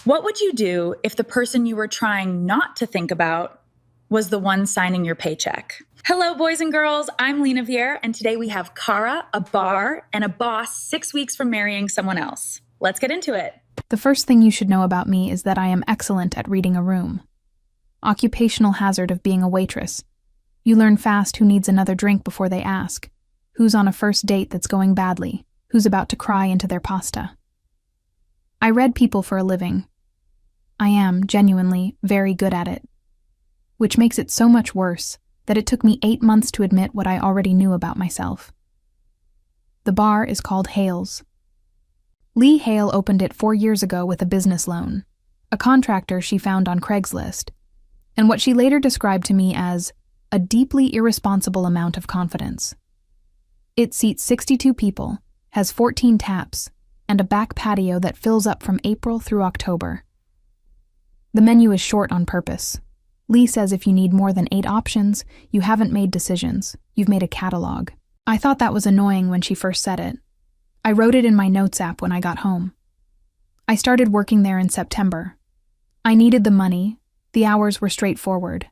What would you do if the person you were trying not to think about was the one signing your paycheck? Hello, boys and girls. I'm Lena Vier, and today we have Cara, a bar, and a boss 6 weeks from marrying someone else. Let's get into it. The first thing you should know about me is that I am excellent at reading a room. Occupational hazard of being a waitress. You learn fast who needs another drink before they ask, who's on a first date that's going badly, who's about to cry into their pasta. I read people for a living. I am, genuinely, very good at it. Which makes it so much worse that it took me 8 months to admit what I already knew about myself. The bar is called Hale's. Lee Hale opened it 4 years ago with a business loan, a contractor she found on Craigslist, and what she later described to me as a deeply irresponsible amount of confidence. It seats 62 people, has 14 taps, and a back patio that fills up from April through October. The menu is short on purpose. Lee says if you need more than 8 options, you haven't made decisions, you've made a catalog. I thought that was annoying when she first said it. I wrote it in my notes app when I got home. I started working there in September. I needed the money, the hours were straightforward,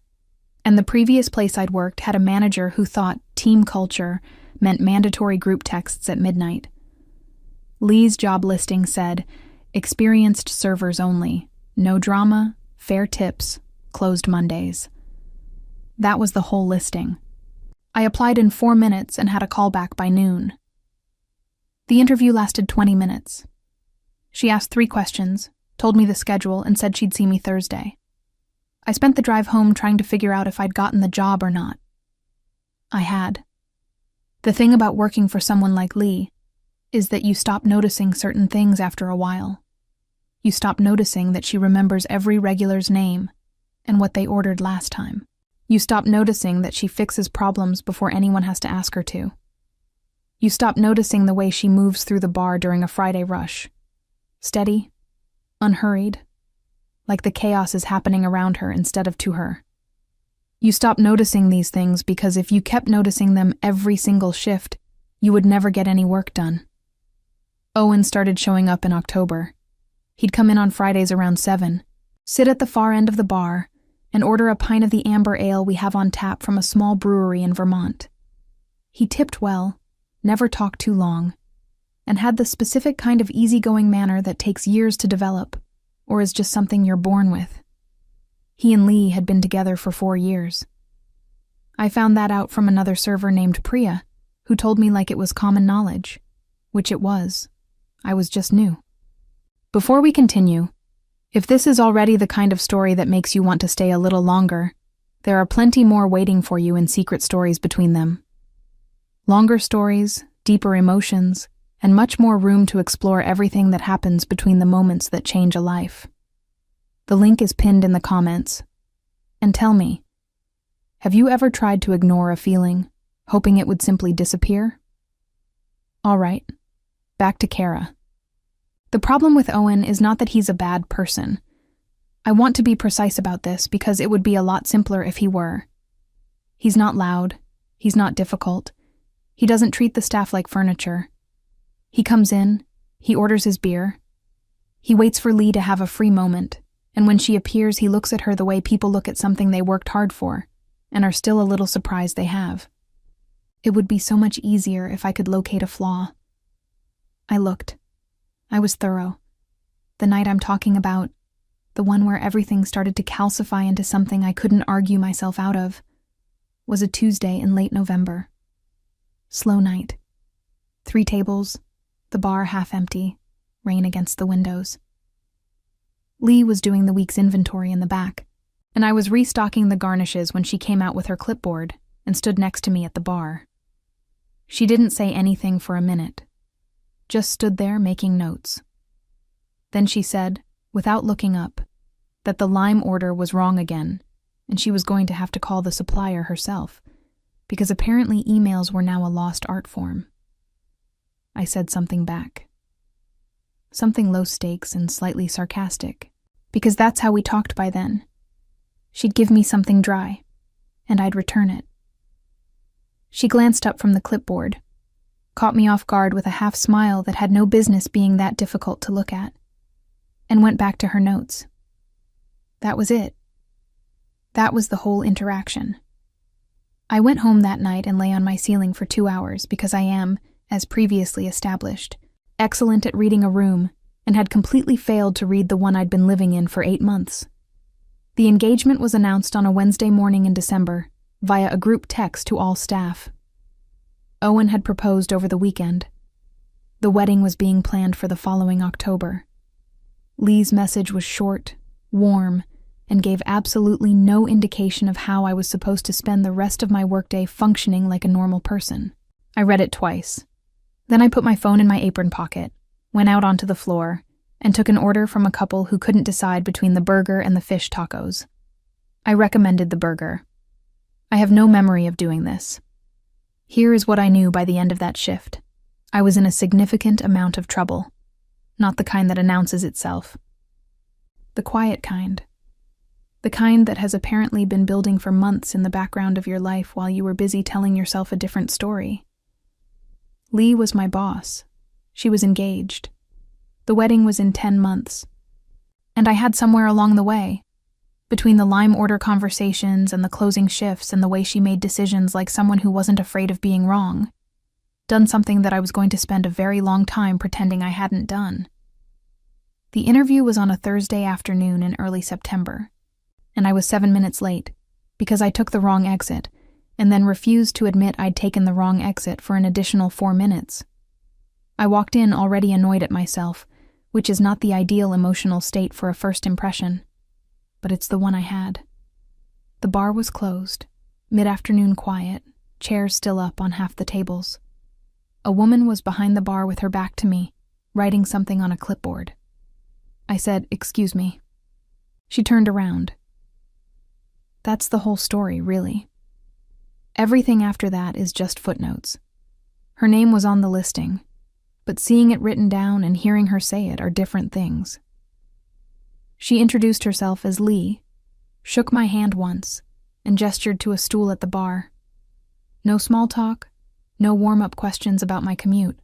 and the previous place I'd worked had a manager who thought team culture meant mandatory group texts at midnight. Lee's job listing said, experienced servers only, no drama, fair tips, closed Mondays. That was the whole listing. I applied in 4 minutes and had a call back by noon. The interview lasted 20 minutes. She asked 3 questions, told me the schedule, and said she'd see me Thursday. I spent the drive home trying to figure out if I'd gotten the job or not. I had. The thing about working for someone like Lee is that you stop noticing certain things after a while. You stop noticing that she remembers every regular's name and what they ordered last time. You stop noticing that she fixes problems before anyone has to ask her to. You stop noticing the way she moves through the bar during a Friday rush. Steady, unhurried, like the chaos is happening around her instead of to her. You stop noticing these things because if you kept noticing them every single shift, you would never get any work done. Owen started showing up in October. He'd come in on Fridays around 7, sit at the far end of the bar, and order a pint of the amber ale we have on tap from a small brewery in Vermont. He tipped well, never talked too long, and had the specific kind of easygoing manner that takes years to develop, or is just something you're born with. He and Lee had been together for 4 years. I found that out from another server named Priya, who told me like it was common knowledge, which it was. I was just new. Before we continue, if this is already the kind of story that makes you want to stay a little longer, there are plenty more waiting for you in secret stories between them. Longer stories, deeper emotions, and much more room to explore everything that happens between the moments that change a life. The link is pinned in the comments. And tell me, have you ever tried to ignore a feeling, hoping it would simply disappear? All right, back to Cara. The problem with Owen is not that he's a bad person. I want to be precise about this because it would be a lot simpler if he were. He's not loud. He's not difficult. He doesn't treat the staff like furniture. He comes in, he orders his beer. He waits for Lee to have a free moment, and when she appears, he looks at her the way people look at something they worked hard for, and are still a little surprised they have. It would be so much easier if I could locate a flaw. I looked. I was thorough. The night I'm talking about, the one where everything started to calcify into something I couldn't argue myself out of, was a Tuesday in late November. Slow night. 3 tables, the bar half empty, rain against the windows. Lee was doing the week's inventory in the back, and I was restocking the garnishes when she came out with her clipboard and stood next to me at the bar. She didn't say anything for a minute, just stood there making notes. Then she said, without looking up, that the lime order was wrong again, and she was going to have to call the supplier herself, because apparently emails were now a lost art form. I said something back. Something low stakes and slightly sarcastic, because that's how we talked by then. She'd give me something dry, and I'd return it. She glanced up from the clipboard, caught me off guard with a half smile that had no business being that difficult to look at. and went back to her notes. That was it. That was the whole interaction. I went home that night and lay on my ceiling for 2 hours because I am, as previously established, excellent at reading a room and had completely failed to read the one I'd been living in for 8 months. The engagement was announced on a Wednesday morning in December via a group text to all staff. Owen had proposed over the weekend. The wedding was being planned for the following October. Lee's message was short, warm, and gave absolutely no indication of how I was supposed to spend the rest of my workday functioning like a normal person. I read it twice. Then I put my phone in my apron pocket, went out onto the floor, and took an order from a couple who couldn't decide between the burger and the fish tacos. I recommended the burger. I have no memory of doing this. Here is what I knew by the end of that shift. I was in a significant amount of trouble. Not the kind that announces itself. The quiet kind. The kind that has apparently been building for months in the background of your life while you were busy telling yourself a different story. Lee was my boss. She was engaged. The wedding was in 10 months. And I had somewhere along the way, between the lime order conversations and the closing shifts and the way she made decisions like someone who wasn't afraid of being wrong, done something that I was going to spend a very long time pretending I hadn't done. The interview was on a Thursday afternoon in early September, and I was 7 minutes late because I took the wrong exit and then refused to admit I'd taken the wrong exit for an additional 4 minutes. I walked in already annoyed at myself, which is not the ideal emotional state for a first impression, but it's the one I had. The bar was closed, mid-afternoon quiet, chairs still up on half the tables. A woman was behind the bar with her back to me, writing something on a clipboard. I said, "Excuse me." She turned around. That's the whole story, really. Everything after that is just footnotes. Her name was on the listing, but seeing it written down and hearing her say it are different things. She introduced herself as Lee, shook my hand once, and gestured to a stool at the bar. No small talk, no warm-up questions about my commute.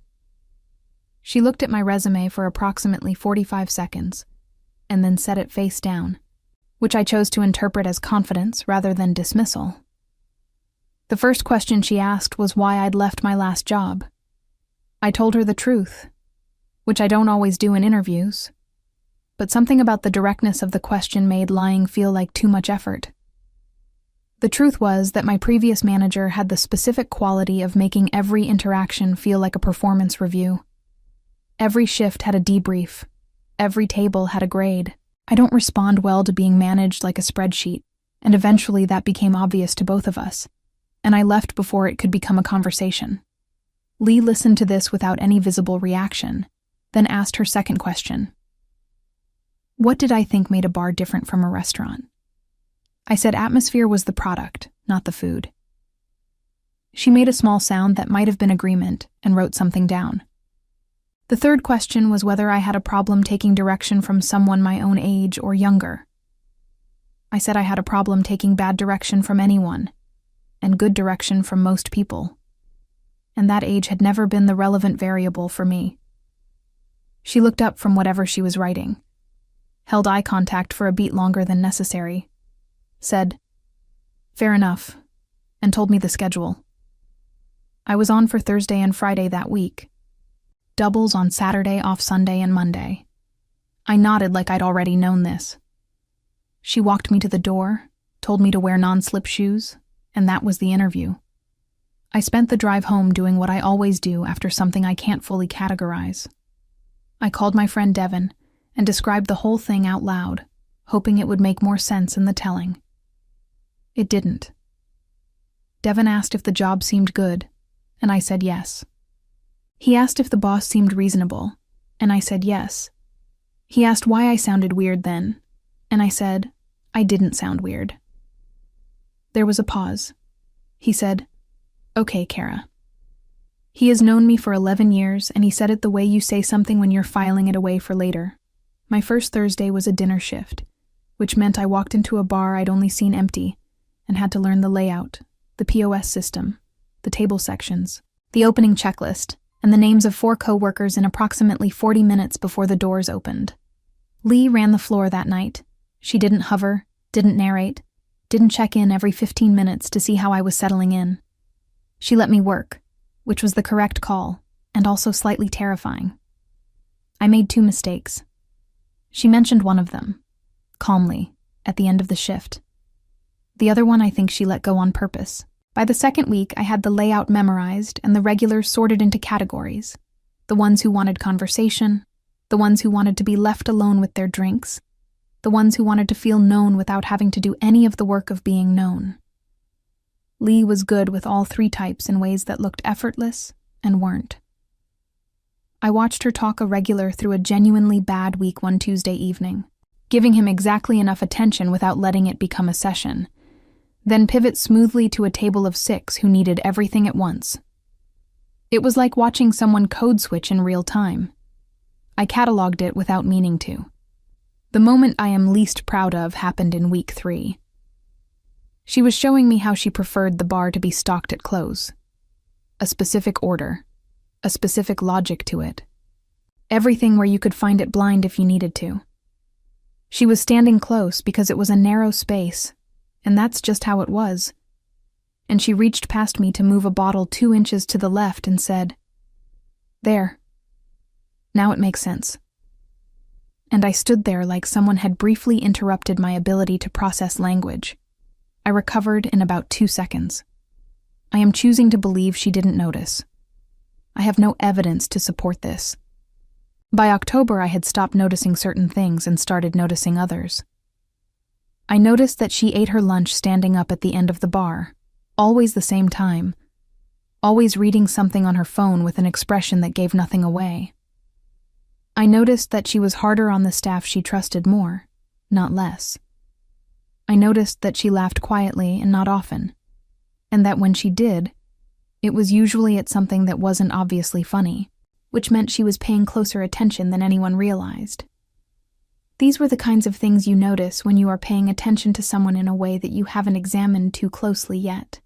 She looked at my resume for approximately 45 seconds, and then set it face down, which I chose to interpret as confidence rather than dismissal. The first question she asked was why I'd left my last job. I told her the truth, which I don't always do in interviews, but something about the directness of the question made lying feel like too much effort. The truth was that my previous manager had the specific quality of making every interaction feel like a performance review. Every shift had a debrief. Every table had a grade. I don't respond well to being managed like a spreadsheet, and eventually that became obvious to both of us, and I left before it could become a conversation. Lee listened to this without any visible reaction, then asked her second question. What did I think made a bar different from a restaurant? I said atmosphere was the product, not the food. She made a small sound that might have been agreement and wrote something down. The third question was whether I had a problem taking direction from someone my own age or younger. I said I had a problem taking bad direction from anyone, and good direction from most people. And that age had never been the relevant variable for me. She looked up from whatever she was writing, held eye contact for a beat longer than necessary, said, "Fair enough," and told me the schedule. I was on for Thursday and Friday that week. Doubles on Saturday, off Sunday and Monday. I nodded like I'd already known this. She walked me to the door, told me to wear non-slip shoes, and that was the interview. I spent the drive home doing what I always do after something I can't fully categorize. I called my friend Devin and described the whole thing out loud, hoping it would make more sense in the telling. It didn't. Devin asked if the job seemed good, and I said yes. He asked if the boss seemed reasonable, and I said yes. He asked why I sounded weird then, and I said I didn't sound weird. There was a pause. He said, "Okay, Kara." He has known me for 11 years, and he said it the way you say something when you're filing it away for later. My first Thursday was a dinner shift, which meant I walked into a bar I'd only seen empty and had to learn the layout, the POS system, the table sections, the opening checklist, and the names of 4 co-workers in approximately 40 minutes before the doors opened. Lee ran the floor that night. She didn't hover, didn't narrate, didn't check in every 15 minutes to see how I was settling in. She let me work, which was the correct call, and also slightly terrifying. I made 2 mistakes. She mentioned one of them, calmly, at the end of the shift. The other one I think she let go on purpose. By the second week, I had the layout memorized and the regulars sorted into categories. The ones who wanted conversation, the ones who wanted to be left alone with their drinks, the ones who wanted to feel known without having to do any of the work of being known. Lee was good with all 3 types in ways that looked effortless and weren't. I watched her talk a regular through a genuinely bad week one Tuesday evening, giving him exactly enough attention without letting it become a session, then pivot smoothly to a table of 6 who needed everything at once. It was like watching someone code switch in real time. I cataloged it without meaning to. The moment I am least proud of happened in week 3. She was showing me how she preferred the bar to be stocked at close. A specific order, a specific logic to it. Everything where you could find it blind if you needed to. She was standing close because it was a narrow space, and that's just how it was. And she reached past me to move a bottle 2 inches to the left and said, "There. Now it makes sense." And I stood there like someone had briefly interrupted my ability to process language. I recovered in about 2 seconds. I am choosing to believe she didn't notice. I have no evidence to support this. By October, I had stopped noticing certain things and started noticing others. I noticed that she ate her lunch standing up at the end of the bar, always the same time, always reading something on her phone with an expression that gave nothing away. I noticed that she was harder on the staff she trusted more, not less. I noticed that she laughed quietly and not often, and that when she did, it was usually at something that wasn't obviously funny, which meant she was paying closer attention than anyone realized. These were the kinds of things you notice when you are paying attention to someone in a way that you haven't examined too closely yet.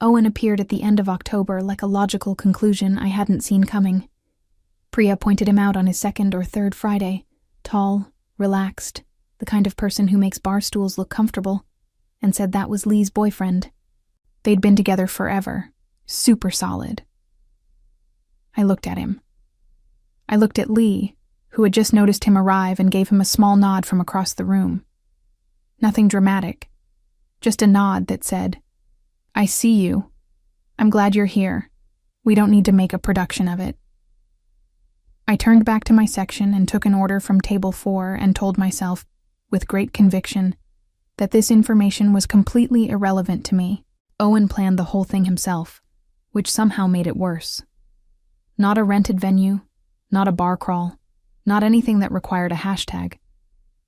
Owen appeared at the end of October like a logical conclusion I hadn't seen coming. Priya pointed him out on his 2nd or 3rd Friday, tall, relaxed, the kind of person who makes bar stools look comfortable, and said that was Lee's boyfriend. They'd been together forever, super solid. I looked at him. I looked at Lee, who had just noticed him arrive and gave him a small nod from across the room. Nothing dramatic, just a nod that said, "I see you. I'm glad you're here. We don't need to make a production of it." I turned back to my section and took an order from table 4 and told myself, with great conviction, that this information was completely irrelevant to me. Owen planned the whole thing himself, which somehow made it worse. Not a rented venue, not a bar crawl, not anything that required a hashtag.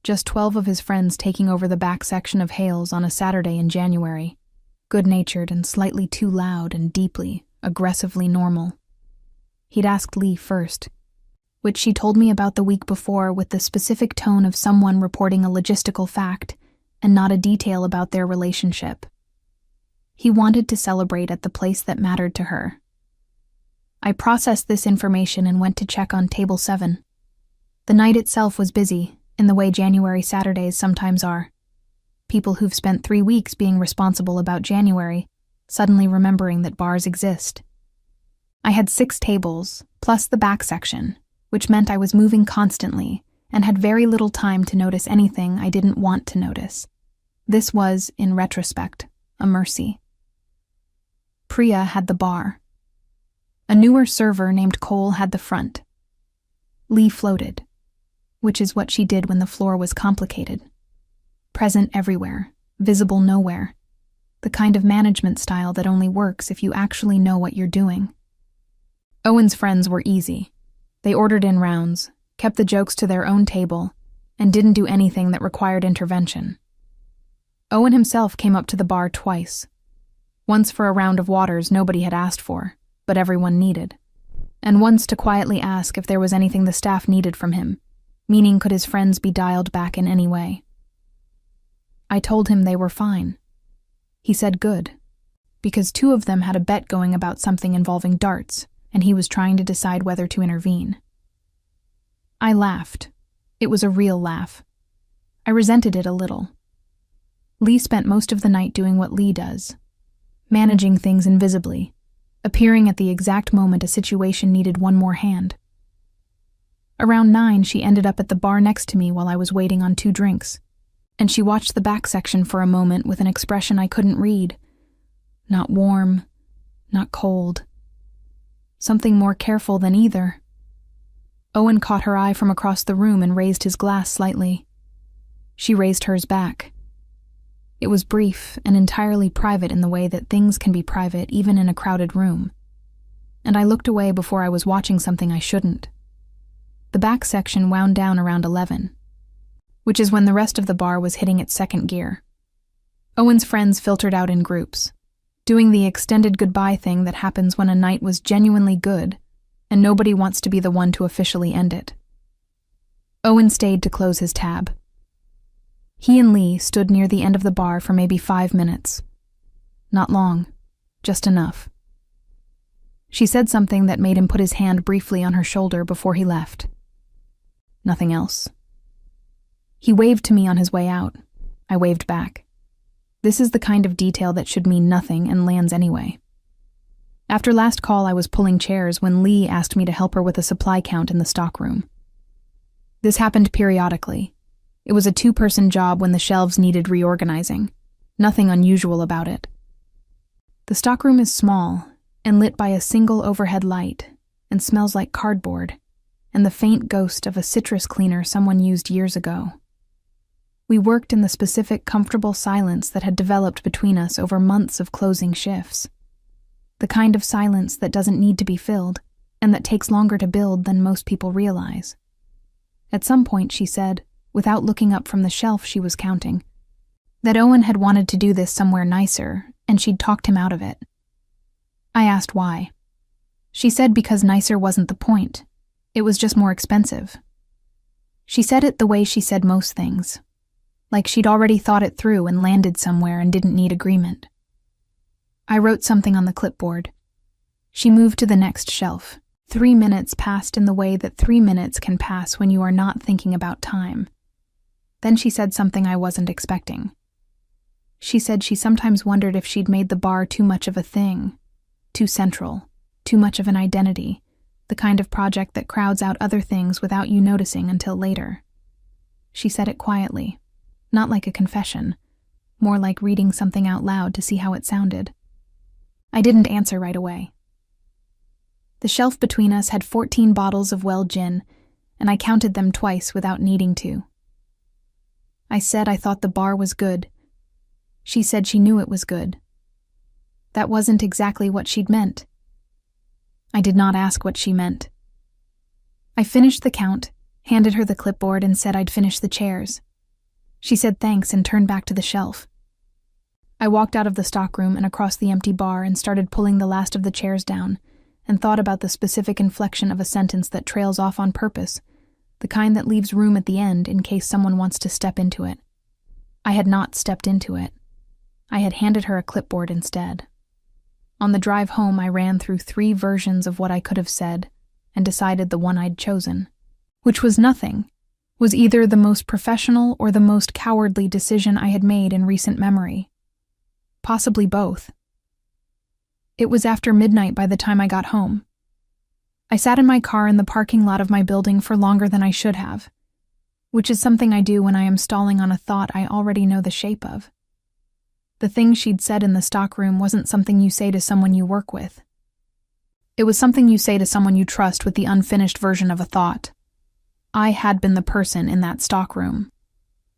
Just 12 of his friends taking over the back section of Hales on a Saturday in January, good-natured and slightly too loud and deeply, aggressively normal. He'd asked Lee first, which she told me about the week before with the specific tone of someone reporting a logistical fact and not a detail about their relationship. He wanted to celebrate at the place that mattered to her. I processed this information and went to check on table 7. The night itself was busy, in the way January Saturdays sometimes are. People who've spent 3 weeks being responsible about January, suddenly remembering that bars exist. I had 6 tables, plus the back section, which meant I was moving constantly and had very little time to notice anything I didn't want to notice. This was, in retrospect, a mercy. Priya had the bar. A newer server named Cole had the front. Lee floated, which is what she did when the floor was complicated. Present everywhere, visible nowhere. The kind of management style that only works if you actually know what you're doing. Owen's friends were easy. They ordered in rounds, kept the jokes to their own table, and didn't do anything that required intervention. Owen himself came up to the bar twice. Once for a round of waters nobody had asked for, but everyone needed. And once to quietly ask if there was anything the staff needed from him, meaning could his friends be dialed back in any way. I told him they were fine. He said good, because 2 of them had a bet going about something involving darts, and he was trying to decide whether to intervene. I laughed. It was a real laugh. I resented it a little. Lee spent most of the night doing what Lee does, managing things invisibly, appearing at the exact moment a situation needed one more hand. Around 9, she ended up at the bar next to me while I was waiting on 2 drinks, and she watched the back section for a moment with an expression I couldn't read. Not warm, not cold. Something more careful than either. Owen caught her eye from across the room and raised his glass slightly. She raised hers back. It was brief and entirely private in the way that things can be private even in a crowded room. And I looked away before I was watching something I shouldn't. The back section wound down around 11, which is when the rest of the bar was hitting its second gear. Owen's friends filtered out in groups, doing the extended goodbye thing that happens when a night was genuinely good and nobody wants to be the one to officially end it. Owen stayed to close his tab. He and Lee stood near the end of the bar for maybe 5 minutes. Not long, just enough. She said something that made him put his hand briefly on her shoulder before he left. Nothing else. He waved to me on his way out. I waved back. This is the kind of detail that should mean nothing and lands anyway. After last call, I was pulling chairs when Lee asked me to help her with a supply count in the stockroom. This happened periodically. It was a 2-person job when the shelves needed reorganizing. Nothing unusual about it. The stockroom is small and lit by a single overhead light and smells like cardboard and the faint ghost of a citrus cleaner someone used years ago. We worked in the specific, comfortable silence that had developed between us over months of closing shifts. The kind of silence that doesn't need to be filled and that takes longer to build than most people realize. At some point, she said, without looking up from the shelf she was counting, that Owen had wanted to do this somewhere nicer, and she'd talked him out of it. I asked why. She said because nicer wasn't the point. It was just more expensive. She said it the way she said most things, like she'd already thought it through and landed somewhere and didn't need agreement. I wrote something on the clipboard. She moved to the next shelf. 3 minutes passed in the way that 3 minutes can pass when you are not thinking about time. Then she said something I wasn't expecting. She said she sometimes wondered if she'd made the bar too much of a thing, too central, too much of an identity, the kind of project that crowds out other things without you noticing until later. She said it quietly, not like a confession, more like reading something out loud to see how it sounded. I didn't answer right away. The shelf between us had 14 bottles of well gin, and I counted them twice without needing to. I said I thought the bar was good. She said she knew it was good. That wasn't exactly what she'd meant. I did not ask what she meant. I finished the count, handed her the clipboard, and said I'd finish the chairs. She said thanks and turned back to the shelf. I walked out of the stockroom and across the empty bar and started pulling the last of the chairs down, and thought about the specific inflection of a sentence that trails off on purpose, the kind that leaves room at the end in case someone wants to step into it. I had not stepped into it. I had handed her a clipboard instead. On the drive home, I ran through 3 versions of what I could have said and decided the one I'd chosen, which was nothing, was either the most professional or the most cowardly decision I had made in recent memory. Possibly both. It was after midnight by the time I got home. I sat in my car in the parking lot of my building for longer than I should have, which is something I do when I am stalling on a thought I already know the shape of. The thing she'd said in the stockroom wasn't something you say to someone you work with. It was something you say to someone you trust with the unfinished version of a thought. I had been the person in that stockroom.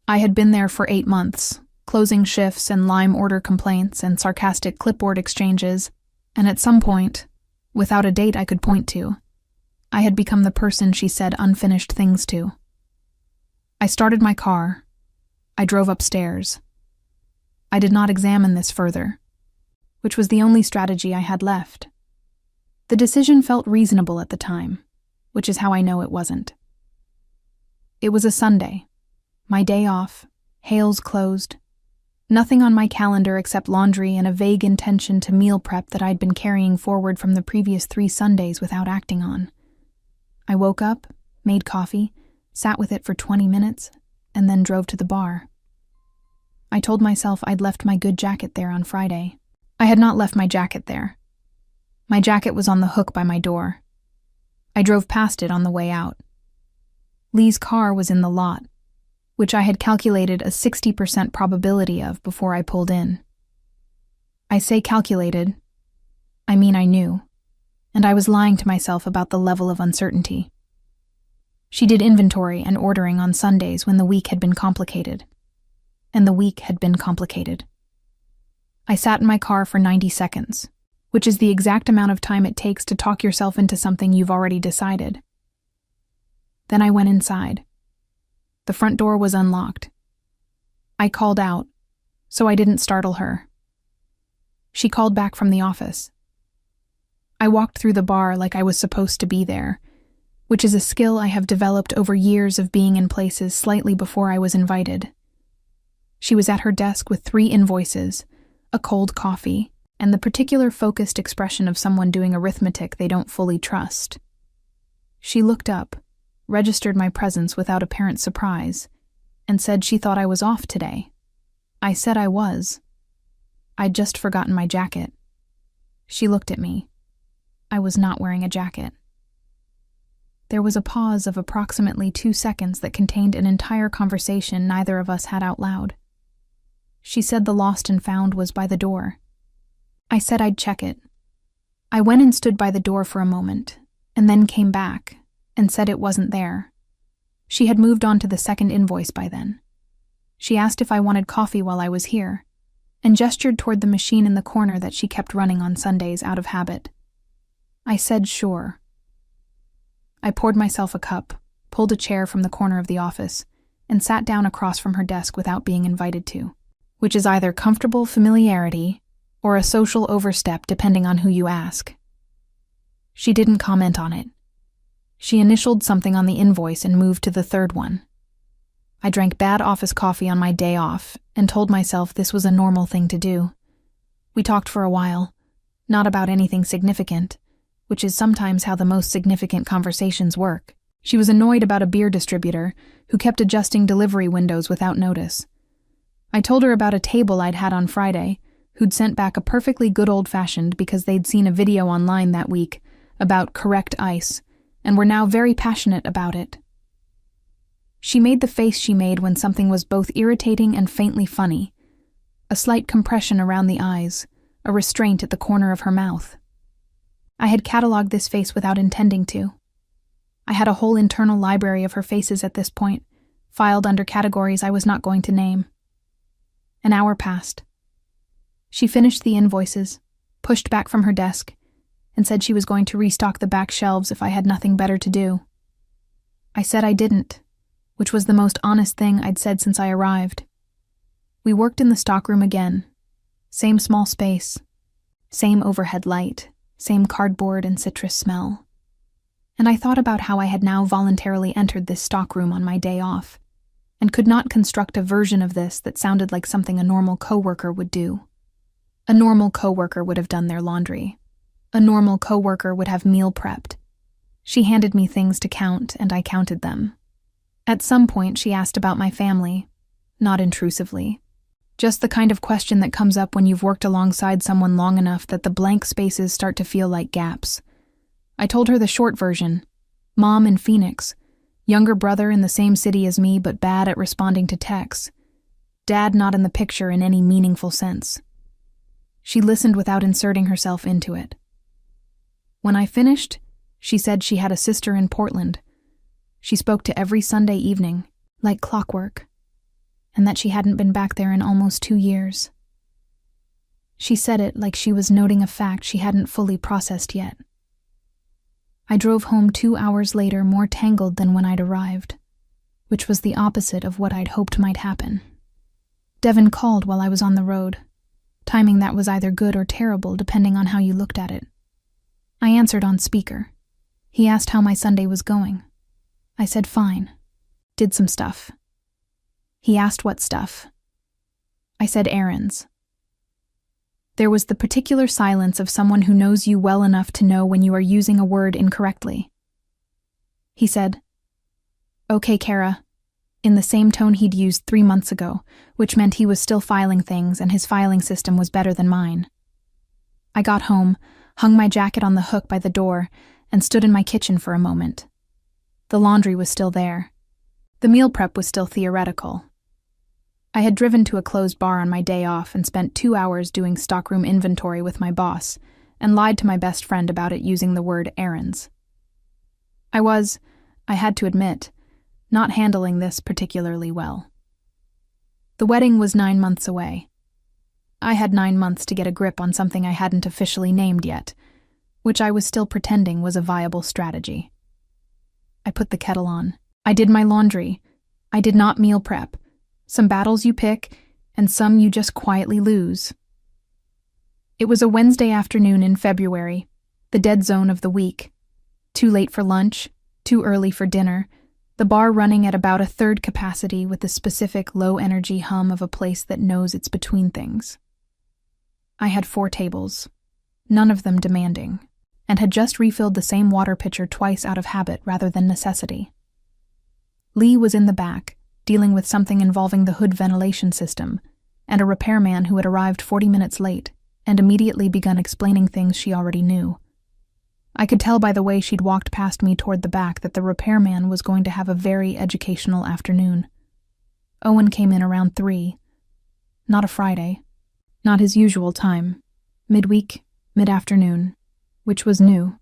I had been there for 8 months, closing shifts and lime order complaints and sarcastic clipboard exchanges, and at some point, without a date I could point to, I had become the person she said unfinished things to. I started my car. I drove upstairs. I did not examine this further, which was the only strategy I had left. The decision felt reasonable at the time, which is how I know it wasn't. It was a Sunday, my day off, Hales closed, nothing on my calendar except laundry and a vague intention to meal prep that I'd been carrying forward from the previous 3 Sundays without acting on. I woke up, made coffee, sat with it for 20 minutes, and then drove to the bar. I told myself I'd left my good jacket there on Friday. I had not left my jacket there. My jacket was on the hook by my door. I drove past it on the way out. Lee's car was in the lot, which I had calculated a 60% probability of before I pulled in. I say calculated, I mean I knew, and I was lying to myself about the level of uncertainty. She did inventory and ordering on Sundays when the week had been complicated. And the week had been complicated. I sat in my car for 90 seconds, which is the exact amount of time it takes to talk yourself into something you've already decided. Then I went inside. The front door was unlocked. I called out, so I didn't startle her. She called back from the office. I walked through the bar like I was supposed to be there, which is a skill I have developed over years of being in places slightly before I was invited. She was at her desk with 3 invoices, a cold coffee, and the particular focused expression of someone doing arithmetic they don't fully trust. She looked up, registered my presence without apparent surprise, and said she thought I was off today. I said I was. I'd just forgotten my jacket. She looked at me. I was not wearing a jacket. There was a pause of approximately 2 seconds that contained an entire conversation neither of us had out loud. She said the lost and found was by the door. I said I'd check it. I went and stood by the door for a moment, and then came back and said it wasn't there. She had moved on to the second invoice by then. She asked if I wanted coffee while I was here, and gestured toward the machine in the corner that she kept running on Sundays out of habit. I said sure. I poured myself a cup, pulled a chair from the corner of the office, and sat down across from her desk without being invited to, which is either comfortable familiarity or a social overstep depending on who you ask. She didn't comment on it. She initialed something on the invoice and moved to the third one. I drank bad office coffee on my day off and told myself this was a normal thing to do. We talked for a while, not about anything significant, which is sometimes how the most significant conversations work. She was annoyed about a beer distributor who kept adjusting delivery windows without notice. I told her about a table I'd had on Friday who'd sent back a perfectly good old-fashioned because they'd seen a video online that week about correct ice and were now very passionate about it. She made the face she made when something was both irritating and faintly funny, a slight compression around the eyes, a restraint at the corner of her mouth. I had cataloged this face without intending to. I had a whole internal library of her faces at this point, filed under categories I was not going to name. An hour passed. She finished the invoices, pushed back from her desk, and said she was going to restock the back shelves if I had nothing better to do. I said I didn't, which was the most honest thing I'd said since I arrived. We worked in the stockroom again. Same small space, same overhead light, same cardboard and citrus smell. And I thought about how I had now voluntarily entered this stockroom on my day off, and could not construct a version of this that sounded like something a normal coworker would do. A normal coworker would have done their laundry. A normal coworker would have meal prepped. She handed me things to count, and I counted them. At some point, she asked about my family, not intrusively. Just the kind of question that comes up when you've worked alongside someone long enough that the blank spaces start to feel like gaps. I told her the short version. Mom in Phoenix. Younger brother in the same city as me but bad at responding to texts. Dad not in the picture in any meaningful sense. She listened without inserting herself into it. When I finished, she said she had a sister in Portland. She spoke to every Sunday evening, like clockwork, and that she hadn't been back there in almost 2 years. She said it like she was noting a fact she hadn't fully processed yet. I drove home 2 hours later more tangled than when I'd arrived, which was the opposite of what I'd hoped might happen. Devin called while I was on the road, timing that was either good or terrible depending on how you looked at it. I answered on speaker. He asked how my Sunday was going. I said fine. Did some stuff. He asked what stuff. I said errands. There was the particular silence of someone who knows you well enough to know when you are using a word incorrectly. He said, Okay, Kara, in the same tone he'd used 3 months ago, which meant he was still filing things and his filing system was better than mine. I got home, hung my jacket on the hook by the door, and stood in my kitchen for a moment. The laundry was still there. The meal prep was still theoretical. I had driven to a closed bar on my day off and spent 2 hours doing stockroom inventory with my boss, and lied to my best friend about it using the word errands. I had to admit, not handling this particularly well. The wedding was 9 months away. I had 9 months to get a grip on something I hadn't officially named yet, which I was still pretending was a viable strategy. I put the kettle on. I did my laundry. I did not meal prep. Some battles you pick, and some you just quietly lose. It was a Wednesday afternoon in February, the dead zone of the week. Too late for lunch, too early for dinner, the bar running at about a third capacity with the specific low-energy hum of a place that knows it's between things. I had 4 tables, none of them demanding, and had just refilled the same water pitcher twice out of habit rather than necessity. Lee was in the back, dealing with something involving the hood ventilation system, and a repairman who had arrived 40 minutes late and immediately begun explaining things she already knew. I could tell by the way she'd walked past me toward the back that the repairman was going to have a very educational afternoon. Owen came in around 3. Not a Friday. Not his usual time. Midweek, mid-afternoon, which was new.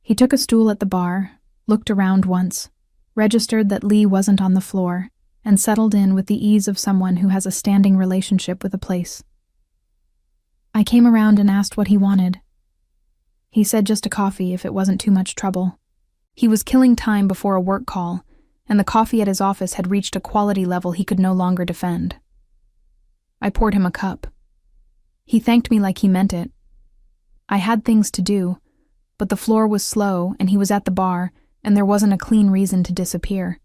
He took a stool at the bar, looked around once, registered that Lee wasn't on the floor, and settled in with the ease of someone who has a standing relationship with a place. I came around and asked what he wanted. He said just a coffee if it wasn't too much trouble. He was killing time before a work call, and the coffee at his office had reached a quality level he could no longer defend. I poured him a cup. He thanked me like he meant it. I had things to do, but the floor was slow and he was at the bar, and there wasn't a clean reason to disappear.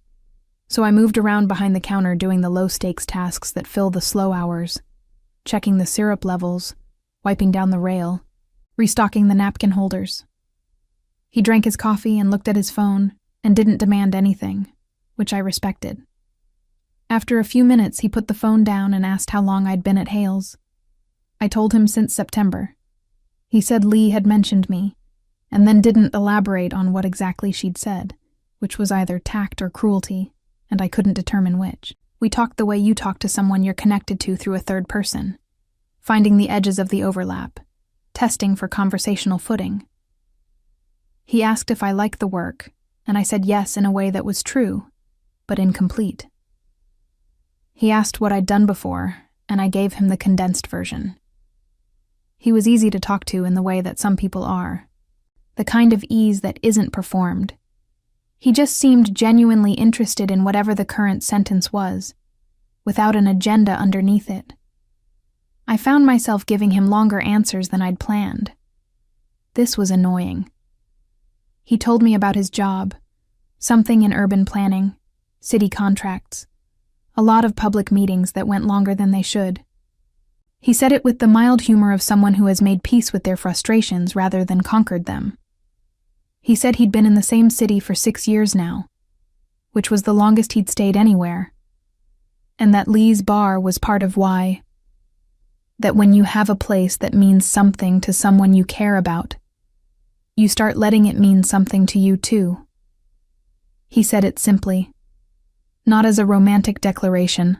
So I moved around behind the counter doing the low-stakes tasks that fill the slow hours, checking the syrup levels, wiping down the rail, restocking the napkin holders. He drank his coffee and looked at his phone and didn't demand anything, which I respected. After a few minutes, he put the phone down and asked how long I'd been at Hales. I told him since September. He said Lee had mentioned me, and then didn't elaborate on what exactly she'd said, which was either tact or cruelty, and I couldn't determine which. We talked the way you talk to someone you're connected to through a third person, finding the edges of the overlap, testing for conversational footing. He asked if I liked the work, and I said yes in a way that was true, but incomplete. He asked what I'd done before, and I gave him the condensed version. He was easy to talk to in the way that some people are, the kind of ease that isn't performed. He just seemed genuinely interested in whatever the current sentence was, without an agenda underneath it. I found myself giving him longer answers than I'd planned. This was annoying. He told me about his job, something in urban planning, city contracts, a lot of public meetings that went longer than they should. He said it with the mild humor of someone who has made peace with their frustrations rather than conquered them. He said he'd been in the same city for 6 years now, which was the longest he'd stayed anywhere, and that Lee's bar was part of why. That when you have a place that means something to someone you care about, you start letting it mean something to you too. He said it simply, not as a romantic declaration,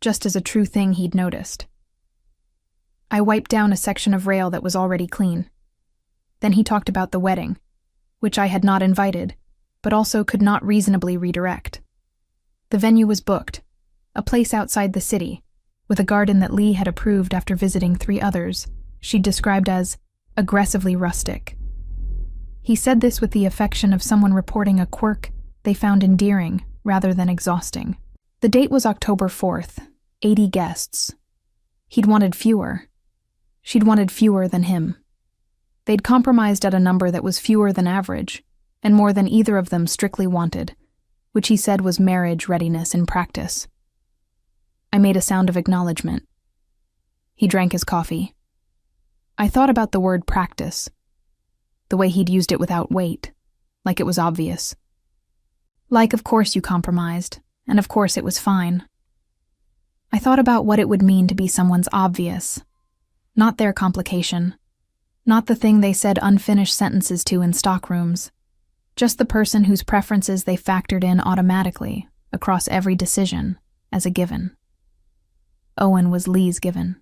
just as a true thing he'd noticed. I wiped down a section of rail that was already clean. Then he talked about the wedding, which I had not invited, but also could not reasonably redirect. The venue was booked, a place outside the city, with a garden that Lee had approved after visiting 3 others she'd described as aggressively rustic. He said this with the affection of someone reporting a quirk they found endearing rather than exhausting. The date was October 4th, 80 guests. He'd wanted fewer. She'd wanted fewer than him. They'd compromised at a number that was fewer than average, and more than either of them strictly wanted, which he said was marriage readiness in practice. I made a sound of acknowledgement. He drank his coffee. I thought about the word practice, the way he'd used it without weight, like it was obvious. Of course you compromised, and of course it was fine. I thought about what it would mean to be someone's obvious, not their complication, not the thing they said unfinished sentences to in stockrooms, just the person whose preferences they factored in automatically, across every decision, as a given. Owen was Lee's given.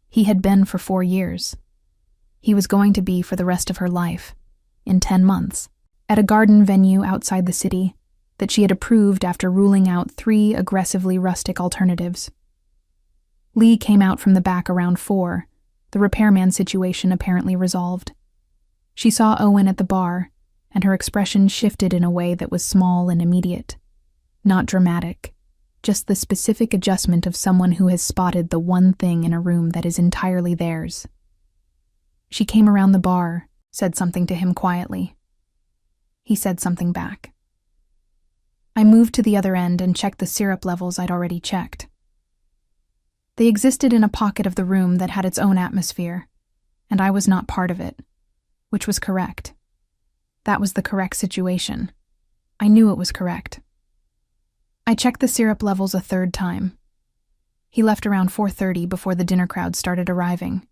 He had been for 4 years. He was going to be for the rest of her life, in 10 months, at a garden venue outside the city that she had approved after ruling out 3 aggressively rustic alternatives. Lee came out from the back around 4, the repairman situation apparently resolved. She saw Owen at the bar, and her expression shifted in a way that was small and immediate. Not dramatic, just the specific adjustment of someone who has spotted the one thing in a room that is entirely theirs. She came around the bar, said something to him quietly. He said something back. I moved to the other end and checked the syrup levels I'd already checked. They existed in a pocket of the room that had its own atmosphere, and I was not part of it, which was correct. That was the correct situation. I knew it was correct. I checked the syrup levels a 3rd time. He left around 4:30 before the dinner crowd started arriving.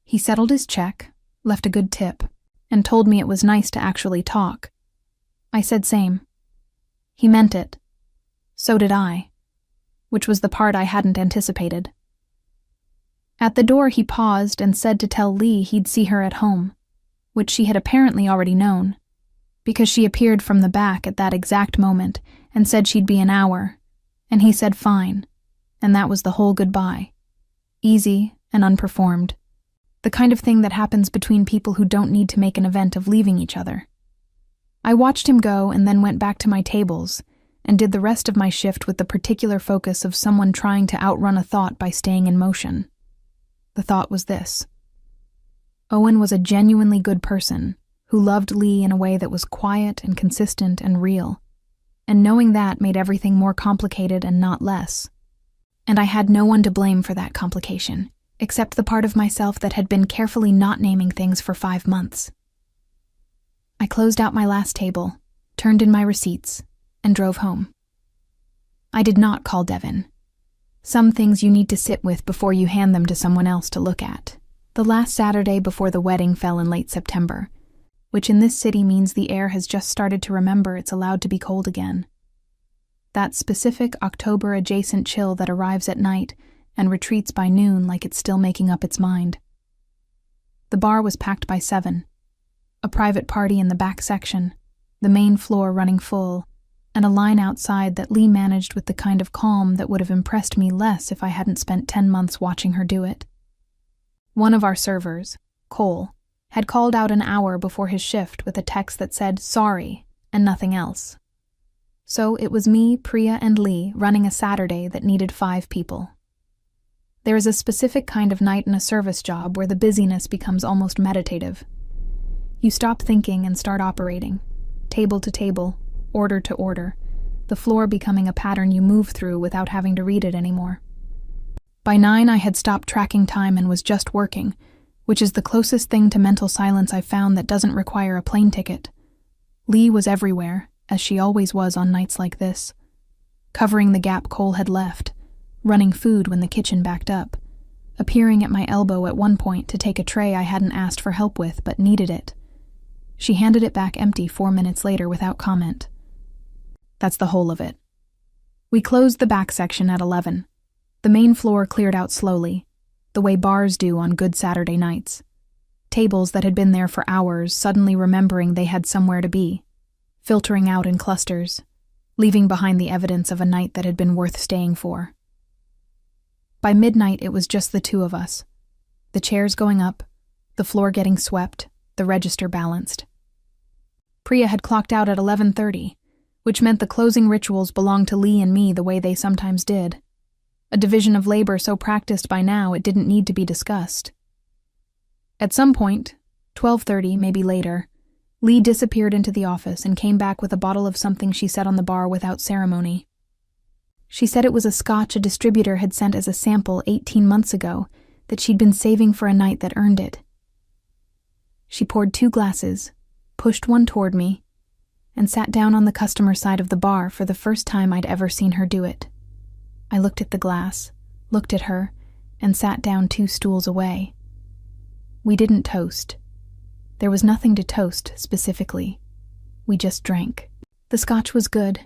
He settled his check, left a good tip, and told me it was nice to actually talk. I said same. He meant it. So did I, which was the part I hadn't anticipated. At the door he paused and said to tell Lee he'd see her at home, which she had apparently already known, because she appeared from the back at that exact moment and said she'd be an hour, and he said fine, and that was the whole goodbye. Easy and unperformed. The kind of thing that happens between people who don't need to make an event of leaving each other. I watched him go and then went back to my tables and did the rest of my shift with the particular focus of someone trying to outrun a thought by staying in motion. The thought was this. Owen was a genuinely good person who loved Lee in a way that was quiet and consistent and real, and knowing that made everything more complicated and not less. And I had no one to blame for that complication, except the part of myself that had been carefully not naming things for 5 months. I closed out my last table, turned in my receipts, and drove home. I did not call Devin. Some things you need to sit with before you hand them to someone else to look at. The last Saturday before the wedding fell in late September, which in this city means the air has just started to remember it's allowed to be cold again. That specific October-adjacent chill that arrives at night and retreats by noon like it's still making up its mind. The bar was packed by 7. A private party in the back section, the main floor running full, and a line outside that Lee managed with the kind of calm that would have impressed me less if I hadn't spent 10 months watching her do it. One of our servers, Cole, had called out an hour before his shift with a text that said sorry and nothing else. So it was me, Priya, and Lee running a Saturday that needed 5 people. There is a specific kind of night in a service job where the busyness becomes almost meditative. You stop thinking and start operating, table to table, order to order, the floor becoming a pattern you move through without having to read it anymore. By 9 I had stopped tracking time and was just working, which is the closest thing to mental silence I've found that doesn't require a plane ticket. Lee was everywhere, as she always was on nights like this, covering the gap Cole had left, running food when the kitchen backed up, appearing at my elbow at one point to take a tray I hadn't asked for help with but needed it. She handed it back empty 4 minutes later without comment. That's the whole of it. We closed the back section at 11. The main floor cleared out slowly, the way bars do on good Saturday nights. Tables that had been there for hours suddenly remembering they had somewhere to be, filtering out in clusters, leaving behind the evidence of a night that had been worth staying for. By midnight it was just the 2 of us, the chairs going up, the floor getting swept, the register balanced. Priya had clocked out at 11:30, which meant the closing rituals belonged to Lee and me the way they sometimes did. A division of labor so practiced by now it didn't need to be discussed. At some point, 12:30, maybe later, Lee disappeared into the office and came back with a bottle of something she set on the bar without ceremony. She said it was a scotch a distributor had sent as a sample 18 months ago that she'd been saving for a night that earned it. She poured 2 glasses, pushed one toward me, and sat down on the customer side of the bar for the first time I'd ever seen her do it. I looked at the glass, looked at her, and sat down 2 stools away. We didn't toast. There was nothing to toast, specifically. We just drank. The scotch was good.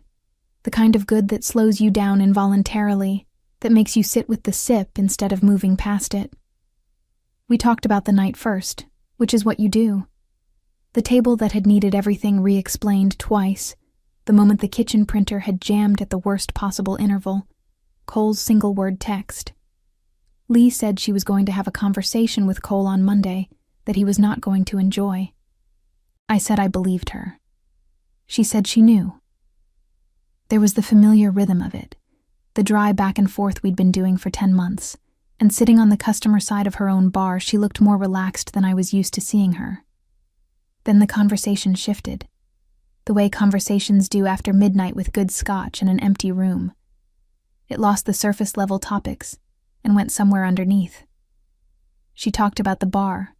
The kind of good that slows you down involuntarily, that makes you sit with the sip instead of moving past it. We talked about the night first, which is what you do. The table that had needed everything re-explained twice, the moment the kitchen printer had jammed at the worst possible interval, Cole's single-word text. Lee said she was going to have a conversation with Cole on Monday that he was not going to enjoy. I said I believed her. She said she knew. There was the familiar rhythm of it, the dry back and forth we'd been doing for 10 months, and sitting on the customer side of her own bar, she looked more relaxed than I was used to seeing her. Then the conversation shifted, the way conversations do after midnight with good scotch in an empty room. It lost the surface-level topics and went somewhere underneath. She talked about the bar,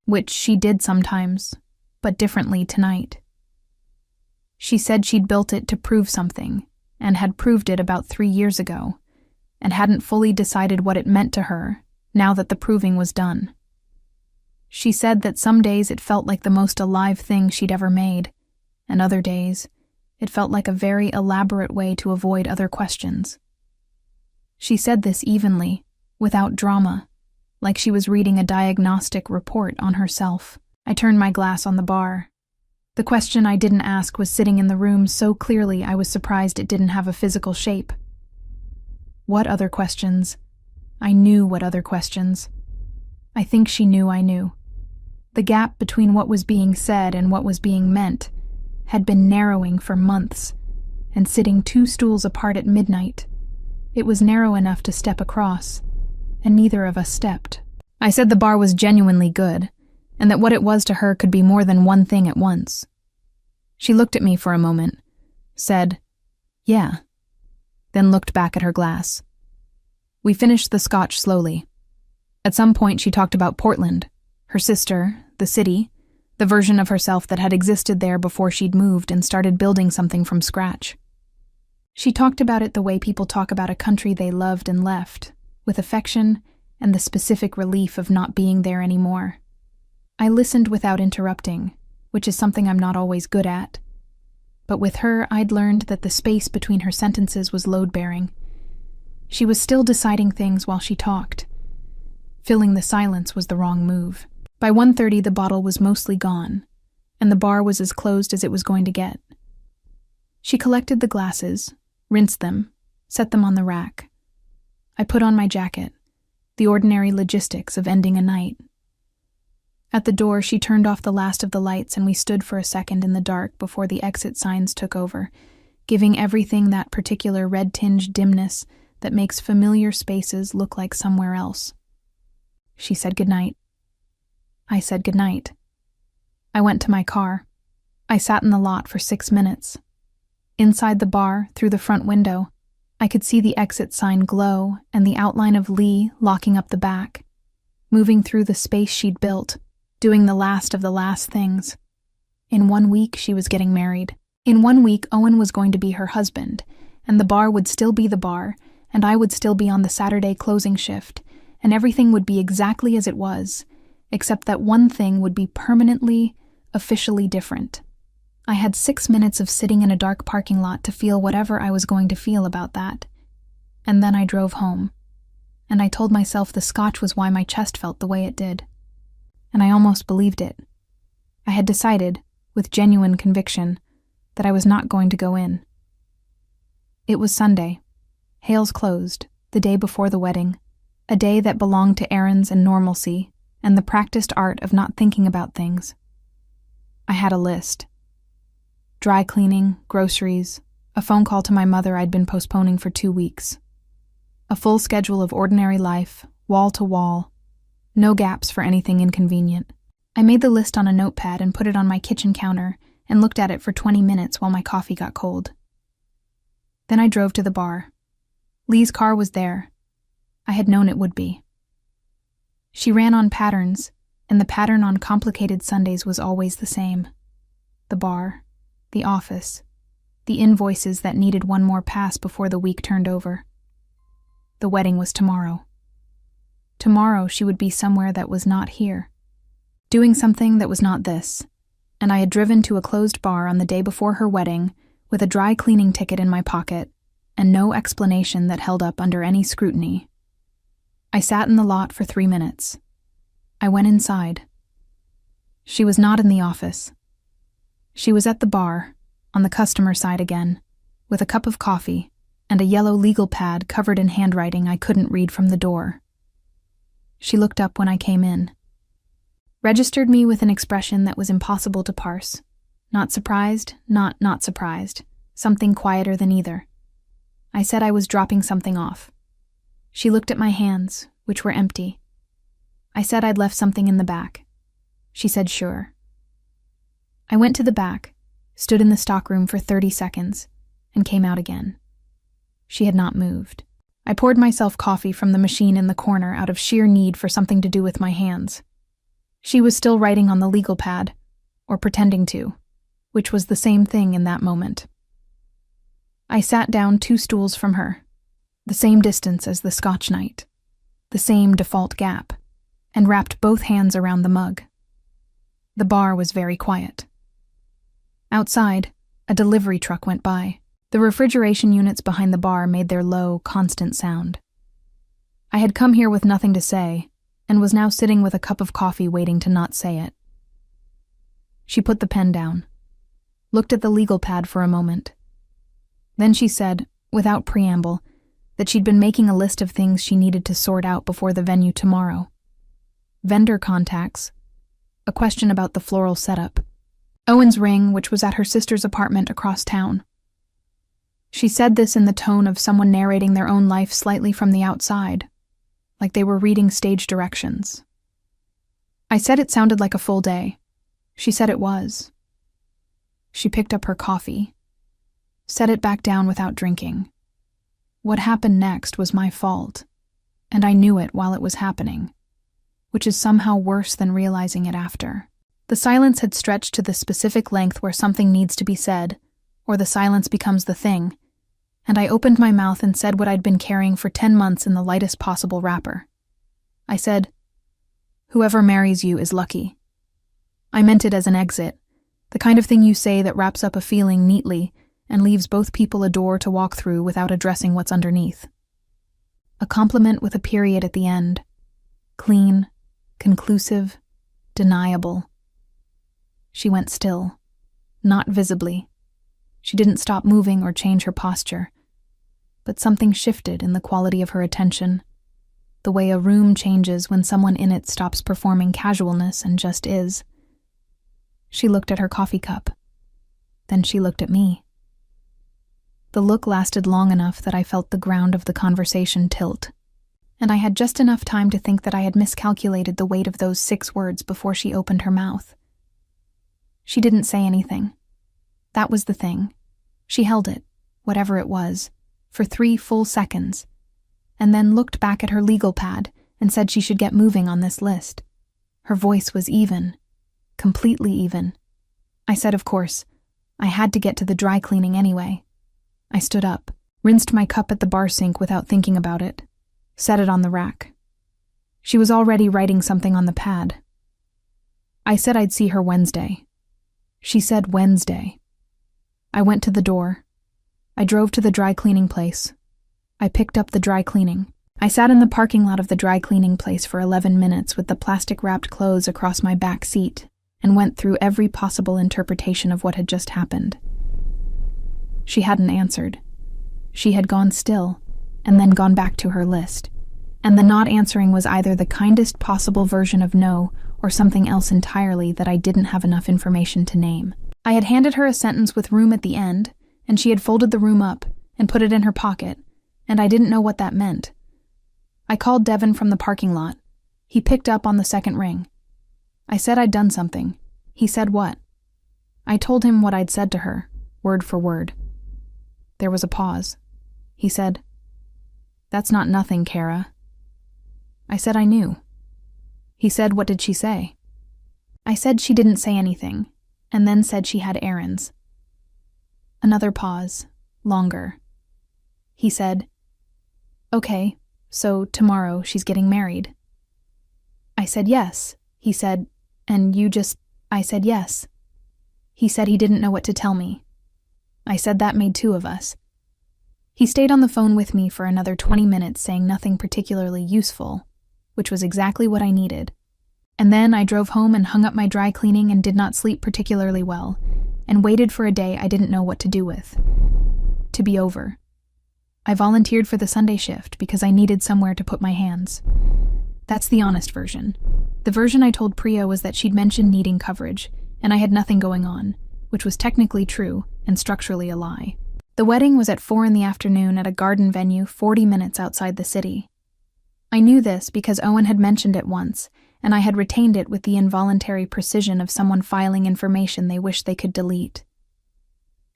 which she did sometimes, but differently tonight. She said she'd built it to prove something, and had proved it about 3 years ago, and hadn't fully decided what it meant to her now that the proving was done. She said that some days it felt like the most alive thing she'd ever made, and other days it felt like a very elaborate way to avoid other questions. She said this evenly, without drama, like she was reading a diagnostic report on herself. I turned my glass on the bar. The question I didn't ask was sitting in the room so clearly I was surprised it didn't have a physical shape. What other questions? I knew what other questions. I think she knew I knew. The gap between what was being said and what was being meant had been narrowing for months, and sitting 2 stools apart at midnight, it was narrow enough to step across, and neither of us stepped. I said the bar was genuinely good, and that what it was to her could be more than one thing at once. She looked at me for a moment, said, "Yeah," then looked back at her glass. We finished the scotch slowly. At some point she talked about Portland, her sister, the city, the version of herself that had existed there before she'd moved and started building something from scratch. She talked about it the way people talk about a country they loved and left, with affection and the specific relief of not being there anymore. I listened without interrupting, which is something I'm not always good at. But with her, I'd learned that the space between her sentences was load-bearing. She was still deciding things while she talked. Filling the silence was the wrong move. By 1:30, the bottle was mostly gone, and the bar was as closed as it was going to get. She collected the glasses, rinsed them, set them on the rack. I put on my jacket, the ordinary logistics of ending a night. At the door, she turned off the last of the lights and we stood for a second in the dark before the exit signs took over, giving everything that particular red-tinged dimness that makes familiar spaces look like somewhere else. She said goodnight. I said goodnight. I went to my car. I sat in the lot for 6 minutes. Inside the bar, through the front window, I could see the exit sign glow and the outline of Lee locking up the back, moving through the space she'd built, doing the last of the last things. In 1 week, she was getting married. In 1 week, Owen was going to be her husband, and the bar would still be the bar, and I would still be on the Saturday closing shift, and everything would be exactly as it was, except that one thing would be permanently, officially different. I had 6 minutes of sitting in a dark parking lot to feel whatever I was going to feel about that. And then I drove home, and I told myself the scotch was why my chest felt the way it did. And I almost believed it. I had decided, with genuine conviction, that I was not going to go in. It was Sunday. Hales closed, the day before the wedding, a day that belonged to errands and normalcy, and the practiced art of not thinking about things. I had a list. Dry cleaning, groceries, a phone call to my mother I'd been postponing for 2 weeks. A full schedule of ordinary life, wall to wall, no gaps for anything inconvenient. I made the list on a notepad and put it on my kitchen counter and looked at it for 20 minutes while my coffee got cold. Then I drove to the bar. Lee's car was there. I had known it would be. She ran on patterns, and the pattern on complicated Sundays was always the same. The bar, the office, the invoices that needed one more pass before the week turned over. The wedding was tomorrow. Tomorrow she would be somewhere that was not here, doing something that was not this, and I had driven to a closed bar on the day before her wedding with a dry cleaning ticket in my pocket and no explanation that held up under any scrutiny. I sat in the lot for 3 minutes. I went inside. She was not in the office. She was at the bar, on the customer side again, with a cup of coffee and a yellow legal pad covered in handwriting I couldn't read from the door. She looked up when I came in, registered me with an expression that was impossible to parse. Not surprised, not surprised, something quieter than either. I said I was dropping something off. She looked at my hands, which were empty. I said I'd left something in the back. She said sure. I went to the back, stood in the stockroom for 30 seconds, and came out again. She had not moved. I poured myself coffee from the machine in the corner out of sheer need for something to do with my hands. She was still writing on the legal pad, or pretending to, which was the same thing in that moment. I sat down 2 stools from her, the same distance as the Scotch night, the same default gap, and wrapped both hands around the mug. The bar was very quiet. Outside, a delivery truck went by. The refrigeration units behind the bar made their low, constant sound. I had come here with nothing to say, and was now sitting with a cup of coffee waiting to not say it. She put the pen down, looked at the legal pad for a moment. Then she said, without preamble, that she'd been making a list of things she needed to sort out before the venue tomorrow. Vendor contacts, a question about the floral setup, Owen's ring, which was at her sister's apartment across town. She said this in the tone of someone narrating their own life slightly from the outside, like they were reading stage directions. I said it sounded like a full day. She said it was. She picked up her coffee, set it back down without drinking. What happened next was my fault, and I knew it while it was happening, which is somehow worse than realizing it after. The silence had stretched to the specific length where something needs to be said, or the silence becomes the thing, and I opened my mouth and said what I'd been carrying for 10 months in the lightest possible wrapper. I said, "Whoever marries you is lucky." I meant it as an exit, the kind of thing you say that wraps up a feeling neatly and leaves both people a door to walk through without addressing what's underneath. A compliment with a period at the end. Clean, conclusive, deniable. She went still, not visibly. She didn't stop moving or change her posture, but something shifted in the quality of her attention, the way a room changes when someone in it stops performing casualness and just is. She looked at her coffee cup. Then she looked at me. The look lasted long enough that I felt the ground of the conversation tilt, and I had just enough time to think that I had miscalculated the weight of those 6 words before she opened her mouth. She didn't say anything. That was the thing. She held it, whatever it was, for 3 full seconds, and then looked back at her legal pad and said she should get moving on this list. Her voice was even, completely even. I said, of course, I had to get to the dry cleaning anyway. I stood up, rinsed my cup at the bar sink without thinking about it, set it on the rack. She was already writing something on the pad. I said I'd see her Wednesday. She said Wednesday. I went to the door. I drove to the dry cleaning place. I picked up the dry cleaning. I sat in the parking lot of the dry cleaning place for 11 minutes with the plastic-wrapped clothes across my back seat and went through every possible interpretation of what had just happened. She hadn't answered. She had gone still, and then gone back to her list. And the not answering was either the kindest possible version of no or something else entirely that I didn't have enough information to name. I had handed her a sentence with room at the end, and she had folded the room up and put it in her pocket, and I didn't know what that meant. I called Devin from the parking lot. He picked up on the second ring. I said I'd done something. He said what? I told him what I'd said to her, word for word. There was a pause. He said, "That's not nothing, Kara." I said I knew. He said, "What did she say?" I said she didn't say anything, and then said she had errands. Another pause. Longer. He said, "Okay, so tomorrow she's getting married." I said yes. He said, "And you just—" I said yes. He said he didn't know what to tell me. I said that made two of us. He stayed on the phone with me for another 20 minutes saying nothing particularly useful, which was exactly what I needed. And then I drove home and hung up my dry cleaning and did not sleep particularly well, and waited for a day I didn't know what to do with. To be over. I volunteered for the Sunday shift because I needed somewhere to put my hands. That's the honest version. The version I told Priya was that she'd mentioned needing coverage, and I had nothing going on, which was technically true and structurally a lie. The wedding was at 4 p.m. at a garden venue 40 minutes outside the city. I knew this because Owen had mentioned it once, and I had retained it with the involuntary precision of someone filing information they wish they could delete.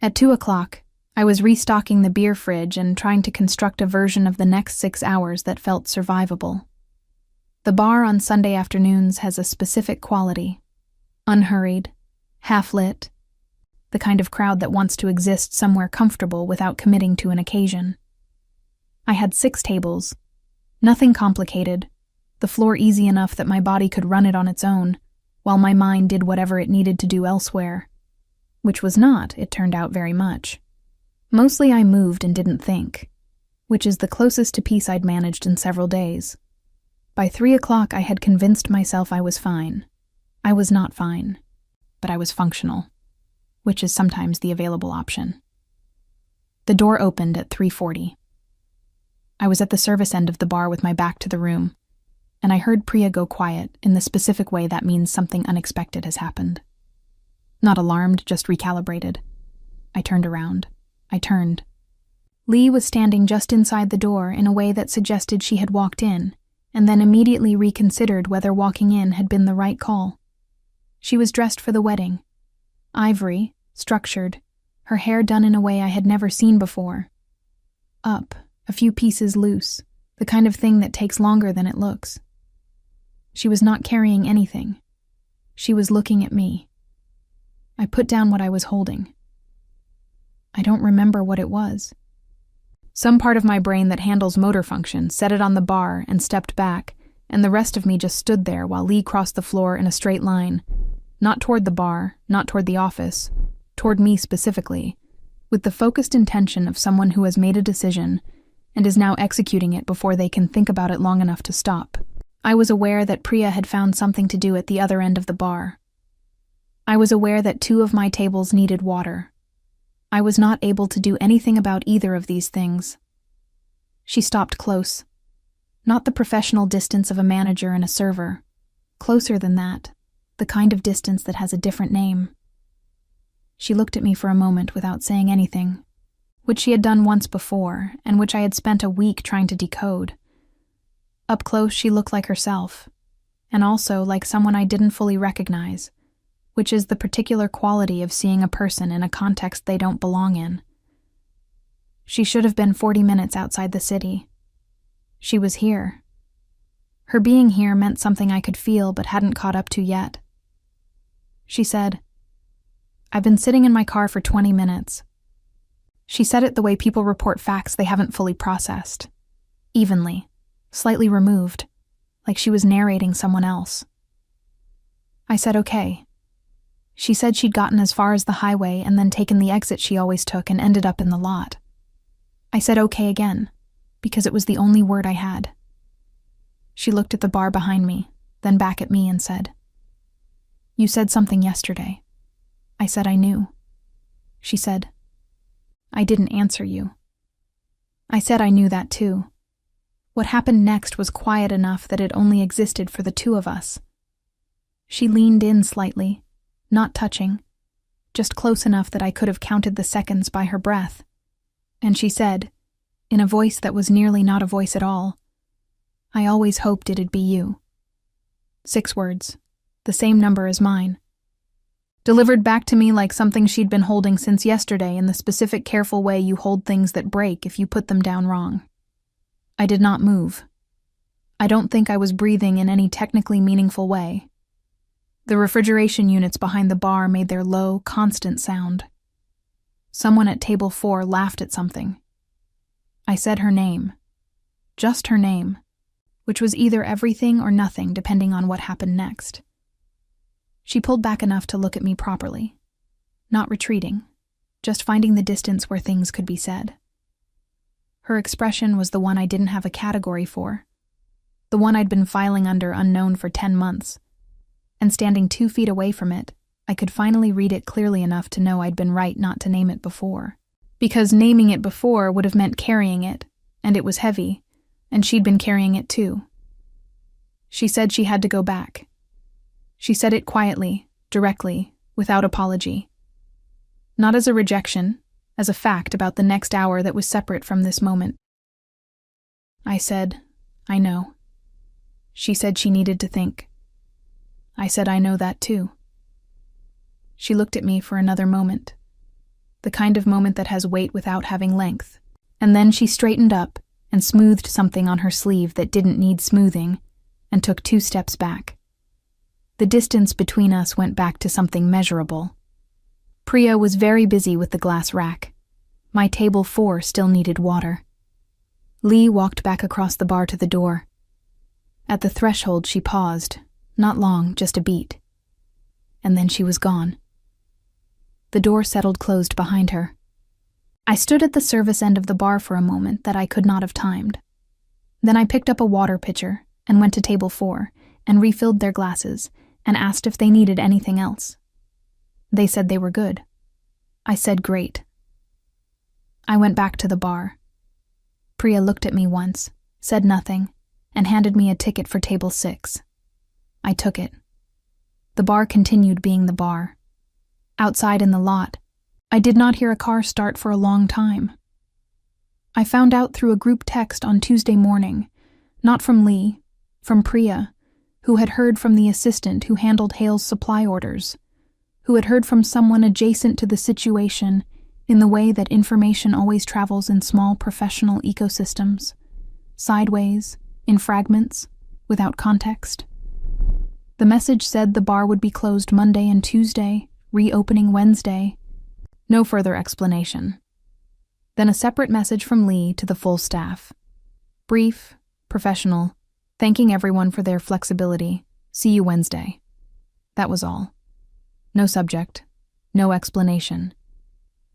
At 2 o'clock, I was restocking the beer fridge and trying to construct a version of the next 6 hours that felt survivable. The bar on Sunday afternoons has a specific quality. Unhurried, half-lit, the kind of crowd that wants to exist somewhere comfortable without committing to an occasion. I had 6 tables. Nothing complicated, the floor easy enough that my body could run it on its own, while my mind did whatever it needed to do elsewhere. Which was not, it turned out, very much. Mostly I moved and didn't think, which is the closest to peace I'd managed in several days. By 3 o'clock I had convinced myself I was fine. I was not fine, but I was functional, which is sometimes the available option. The door opened at 3:40. I was at the service end of the bar with my back to the room, and I heard Priya go quiet in the specific way that means something unexpected has happened. Not alarmed, just recalibrated. I turned around. I turned. Lee was standing just inside the door in a way that suggested she had walked in, and then immediately reconsidered whether walking in had been the right call. She was dressed for the wedding. Ivory, structured, her hair done in a way I had never seen before. Up, a few pieces loose, the kind of thing that takes longer than it looks. She was not carrying anything. She was looking at me. I put down what I was holding. I don't remember what it was. Some part of my brain that handles motor function set it on the bar and stepped back, and the rest of me just stood there while Lee crossed the floor in a straight line, not toward the bar, not toward the office, toward me specifically, with the focused intention of someone who has made a decision and is now executing it before they can think about it long enough to stop. I was aware that Priya had found something to do at the other end of the bar. I was aware that 2 of my tables needed water. I was not able to do anything about either of these things. She stopped close. Not the professional distance of a manager and a server. Closer than that, the kind of distance that has a different name. She looked at me for a moment without saying anything, which she had done once before, and which I had spent a week trying to decode. Up close, she looked like herself, and also like someone I didn't fully recognize, which is the particular quality of seeing a person in a context they don't belong in. She should have been 40 minutes outside the city. She was here. Her being here meant something I could feel but hadn't caught up to yet. She said, "I've been sitting in my car for 20 minutes. She said it the way people report facts they haven't fully processed. Evenly, slightly removed, like she was narrating someone else. I said okay. She said she'd gotten as far as the highway and then taken the exit she always took and ended up in the lot. I said okay again, because it was the only word I had. She looked at the bar behind me, then back at me and said, "You said something yesterday." I said I knew. She said, "I didn't answer you." I said I knew that too. What happened next was quiet enough that it only existed for the 2 of us. She leaned in slightly, not touching, just close enough that I could have counted the seconds by her breath. And she said, in a voice that was nearly not a voice at all, "I always hoped it'd be you." 6 words, the same number as mine. Delivered back to me like something she'd been holding since yesterday in the specific careful way you hold things that break if you put them down wrong. I did not move. I don't think I was breathing in any technically meaningful way. The refrigeration units behind the bar made their low, constant sound. Someone at table 4 laughed at something. I said her name. Just her name, which was either everything or nothing depending on what happened next. She pulled back enough to look at me properly, not retreating, just finding the distance where things could be said. Her expression was the one I didn't have a category for, the one I'd been filing under unknown for 10 months, and standing 2 feet away from it, I could finally read it clearly enough to know I'd been right not to name it before. Because naming it before would have meant carrying it, and it was heavy, and she'd been carrying it too. She said she had to go back. She said it quietly, directly, without apology. Not as a rejection, as a fact about the next hour that was separate from this moment. I said, I know. She said she needed to think. I said I know that too. She looked at me for another moment, the kind of moment that has weight without having length, and then she straightened up and smoothed something on her sleeve that didn't need smoothing, and took 2 steps back. The distance between us went back to something measurable. Priya was very busy with the glass rack. My table 4 still needed water. Lee walked back across the bar to the door. At the threshold she paused, not long, just a beat. And then she was gone. The door settled closed behind her. I stood at the service end of the bar for a moment that I could not have timed. Then I picked up a water pitcher and went to table 4 and refilled their glasses and asked if they needed anything else. They said they were good. I said great. I went back to the bar. Priya looked at me once, said nothing, and handed me a ticket for table 6. I took it. The bar continued being the bar. Outside in the lot, I did not hear a car start for a long time. I found out through a group text on Tuesday morning, not from Lee, from Priya, who had heard from the assistant who handled Hale's supply orders, who had heard from someone adjacent to the situation in the way that information always travels in small professional ecosystems, sideways, in fragments, without context. The message said the bar would be closed Monday and Tuesday, reopening Wednesday. No further explanation. Then a separate message from Lee to the full staff. Brief, professional, thanking everyone for their flexibility. See you Wednesday. That was all. No subject, no explanation.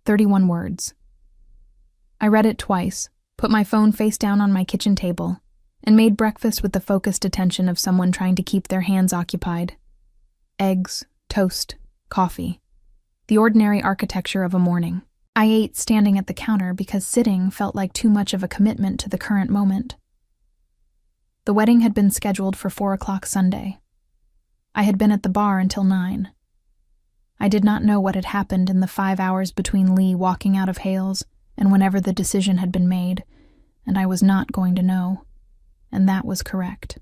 31 words. I read it twice, put my phone face down on my kitchen table, and made breakfast with the focused attention of someone trying to keep their hands occupied. Eggs, toast, coffee. The ordinary architecture of a morning. I ate standing at the counter because sitting felt like too much of a commitment to the current moment. The wedding had been scheduled for 4 o'clock Sunday. I had been at the bar until 9. I did not know what had happened in the 5 hours between Lee walking out of Hale's and whenever the decision had been made, and I was not going to know, and that was correct.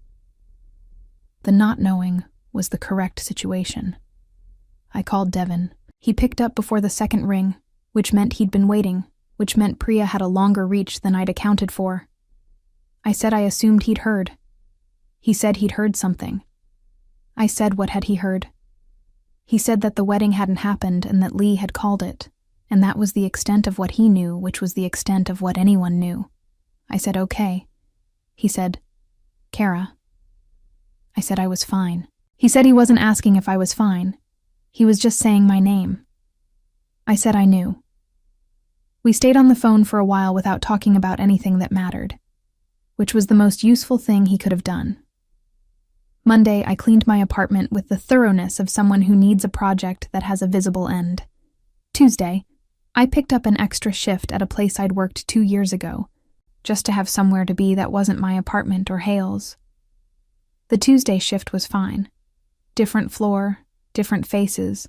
The not knowing was the correct situation. I called Devin. He picked up before the second ring, which meant he'd been waiting, which meant Priya had a longer reach than I'd accounted for. I said I assumed he'd heard. He said he'd heard something. I said what had he heard. He said that the wedding hadn't happened and that Lee had called it, and that was the extent of what he knew, which was the extent of what anyone knew. I said okay. He said, Kara. I said I was fine. He said he wasn't asking if I was fine. He was just saying my name. I said I knew. We stayed on the phone for a while without talking about anything that mattered, which was the most useful thing he could have done. Monday, I cleaned my apartment with the thoroughness of someone who needs a project that has a visible end. Tuesday, I picked up an extra shift at a place I'd worked 2 years ago, just to have somewhere to be that wasn't my apartment or Hale's. The Tuesday shift was fine. Different floor, different faces,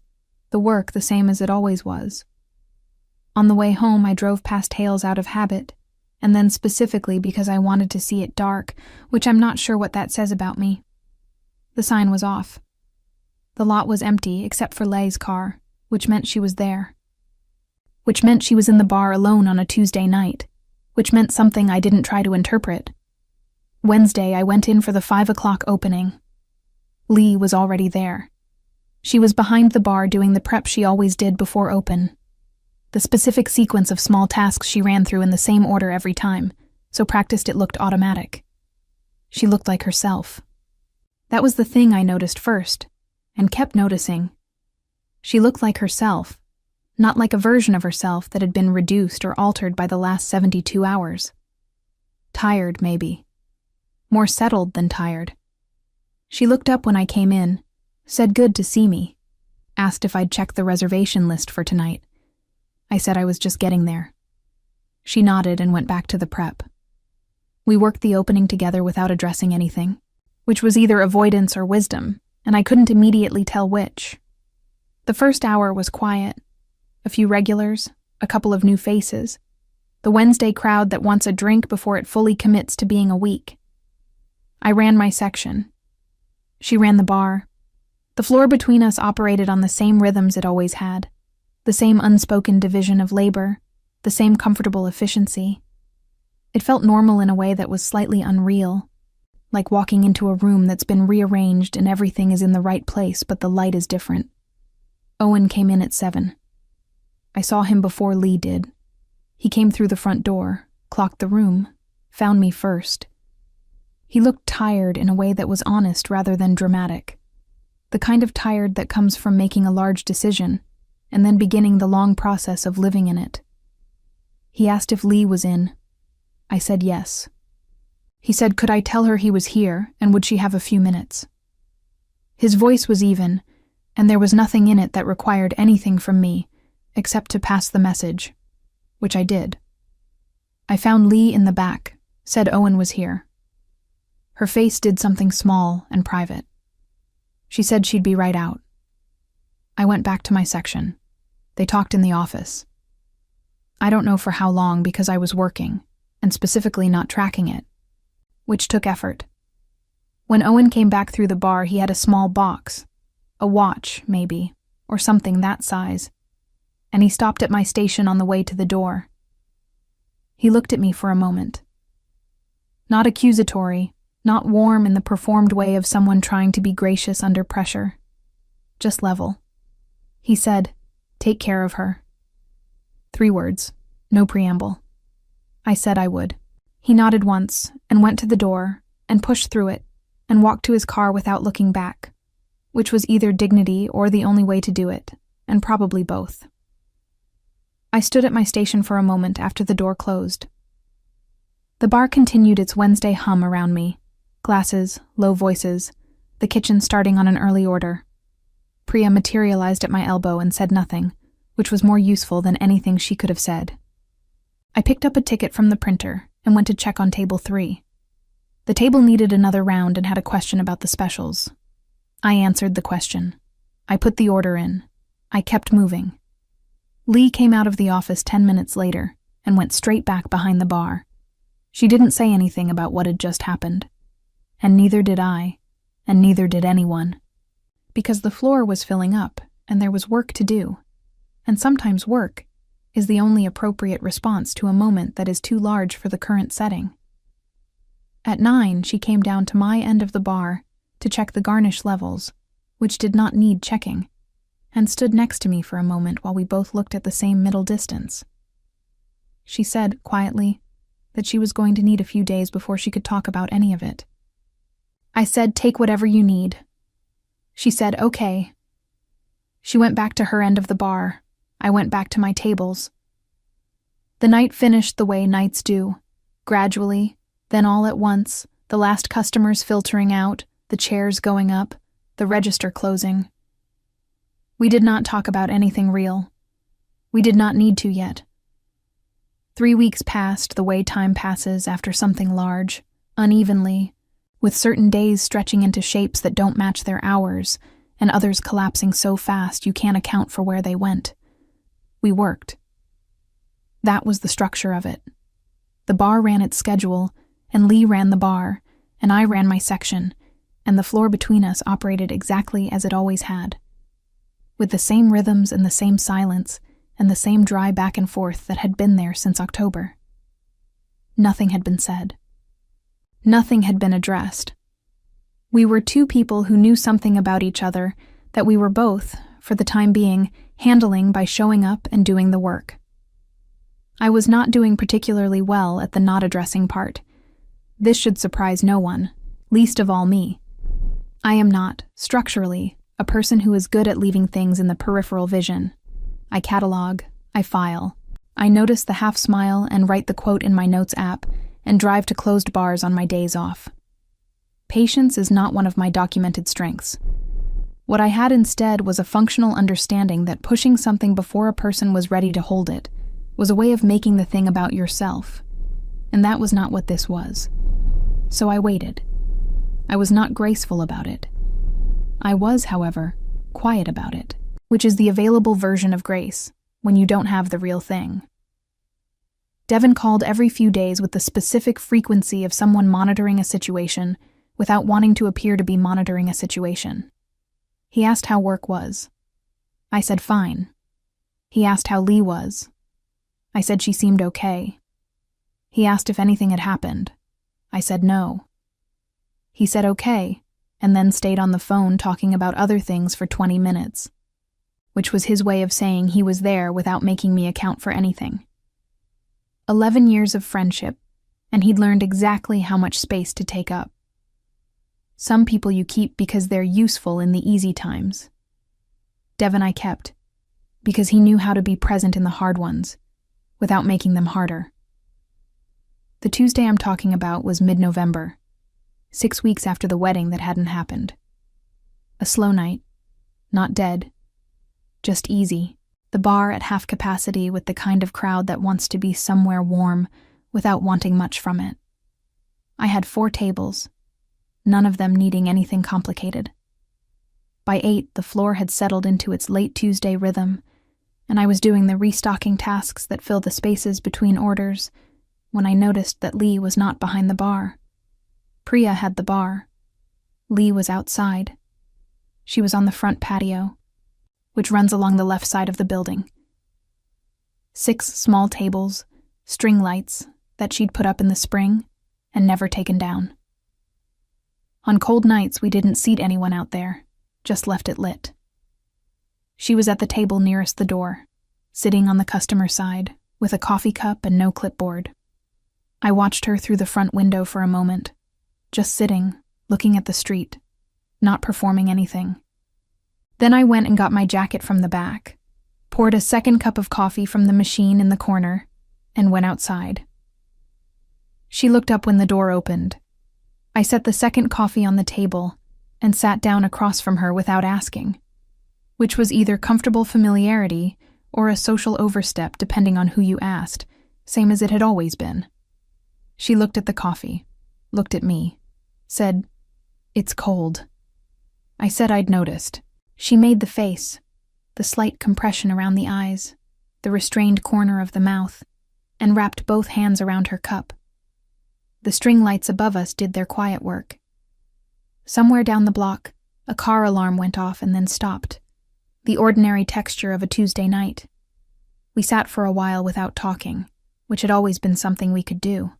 the work the same as it always was. On the way home, I drove past Hale's out of habit, and then specifically because I wanted to see it dark, which I'm not sure what that says about me. The sign was off. The lot was empty except for Leigh's car, which meant she was there. Which meant she was in the bar alone on a Tuesday night, which meant something I didn't try to interpret. Wednesday, I went in for the 5 o'clock opening. Lee was already there. She was behind the bar doing the prep she always did before open. The specific sequence of small tasks she ran through in the same order every time, so practiced it looked automatic. She looked like herself. That was the thing I noticed first, and kept noticing. She looked like herself, not like a version of herself that had been reduced or altered by the last 72 hours. Tired, maybe. More settled than tired. She looked up when I came in, said good to see me, asked if I'd checked the reservation list for tonight. I said I was just getting there. She nodded and went back to the prep. We worked the opening together without addressing anything, which was either avoidance or wisdom, and I couldn't immediately tell which. The first hour was quiet. A few regulars, a couple of new faces. The Wednesday crowd that wants a drink before it fully commits to being a week. I ran my section. She ran the bar. The floor between us operated on the same rhythms it always had. The same unspoken division of labor, the same comfortable efficiency. It felt normal in a way that was slightly unreal, like walking into a room that's been rearranged and everything is in the right place but the light is different. Owen came in at 7. I saw him before Lee did. He came through the front door, clocked the room, found me first. He looked tired in a way that was honest rather than dramatic. The kind of tired that comes from making a large decision, and then beginning the long process of living in it. He asked if Lee was in. I said yes. He said could I tell her he was here, and would she have a few minutes? His voice was even, and there was nothing in it that required anything from me, except to pass the message, which I did. I found Lee in the back, said Owen was here. Her face did something small and private. She said she'd be right out. I went back to my section. They talked in the office. I don't know for how long because I was working, and specifically not tracking it, which took effort. When Owen came back through the bar, he had a small box, a watch, maybe, or something that size, and he stopped at my station on the way to the door. He looked at me for a moment. Not accusatory, not warm in the performed way of someone trying to be gracious under pressure. Just level. He said, "Take care of her." 3 words, no preamble. I said I would. He nodded once and went to the door and pushed through it and walked to his car without looking back, which was either dignity or the only way to do it, and probably both. I stood at my station for a moment after the door closed. The bar continued its Wednesday hum around me. Glasses, low voices, the kitchen starting on an early order. Priya materialized at my elbow and said nothing, which was more useful than anything she could have said. I picked up a ticket from the printer and went to check on table 3. The table needed another round and had a question about the specials. I answered the question. I put the order in. I kept moving. Lee came out of the office 10 minutes later and went straight back behind the bar. She didn't say anything about what had just happened. And neither did I, and neither did anyone. Because the floor was filling up, and there was work to do. And sometimes work is the only appropriate response to a moment that is too large for the current setting. At 9, she came down to my end of the bar to check the garnish levels, which did not need checking, and stood next to me for a moment while we both looked at the same middle distance. She said, quietly, that she was going to need a few days before she could talk about any of it. I said, "Take whatever you need." She said, "Okay." She went back to her end of the bar. I went back to my tables. The night finished the way nights do, gradually, then all at once, the last customers filtering out, the chairs going up, the register closing. We did not talk about anything real. We did not need to yet. 3 weeks passed the way time passes after something large, unevenly, with certain days stretching into shapes that don't match their hours, and others collapsing so fast you can't account for where they went. We worked. That was the structure of it. The bar ran its schedule, and Lee ran the bar, and I ran my section, and the floor between us operated exactly as it always had. With the same rhythms and the same silence, and the same dry back and forth that had been there since October. Nothing had been said. Nothing had been addressed. We were 2 people who knew something about each other that we were both, for the time being, handling by showing up and doing the work. I was not doing particularly well at the not addressing part. This should surprise no one, least of all me. I am not, structurally, a person who is good at leaving things in the peripheral vision. I catalog, I file. I notice the half smile and write the quote in my notes app and drive to closed bars on my days off. Patience is not one of my documented strengths. What I had instead was a functional understanding that pushing something before a person was ready to hold it was a way of making the thing about yourself, and that was not what this was. So I waited. I was not graceful about it. I was, however, quiet about it, which is the available version of grace when you don't have the real thing. Devin called every few days with the specific frequency of someone monitoring a situation without wanting to appear to be monitoring a situation. He asked how work was. I said fine. He asked how Lee was. I said she seemed okay. He asked if anything had happened. I said no. He said okay, and then stayed on the phone talking about other things for 20 minutes, which was his way of saying he was there without making me account for anything. 11 years of friendship, and he'd learned exactly how much space to take up. Some people you keep because they're useful in the easy times. Devin I kept, because he knew how to be present in the hard ones, without making them harder. The Tuesday I'm talking about was mid-November, 6 weeks after the wedding that hadn't happened. A slow night, not dead, just easy. The bar at half capacity with the kind of crowd that wants to be somewhere warm without wanting much from it. I had 4 tables, none of them needing anything complicated. By 8, the floor had settled into its late Tuesday rhythm, and I was doing the restocking tasks that fill the spaces between orders when I noticed that Lee was not behind the bar. Priya had the bar. Lee was outside. She was on the front patio, which runs along the left side of the building. 6 small tables, string lights that she'd put up in the spring and never taken down. On cold nights, we didn't seat anyone out there, just left it lit. She was at the table nearest the door, sitting on the customer side, with a coffee cup and no clipboard. I watched her through the front window for a moment, just sitting, looking at the street, not performing anything. Then I went and got my jacket from the back, poured a second cup of coffee from the machine in the corner, and went outside. She looked up when the door opened. I set the second coffee on the table and sat down across from her without asking, which was either comfortable familiarity or a social overstep depending on who you asked, same as it had always been. She looked at the coffee, looked at me, said, "It's cold." I said I'd noticed. She made the face, the slight compression around the eyes, the restrained corner of the mouth, and wrapped both hands around her cup. The string lights above us did their quiet work. Somewhere down the block, a car alarm went off and then stopped, the ordinary texture of a Tuesday night. We sat for a while without talking, which had always been something we could do.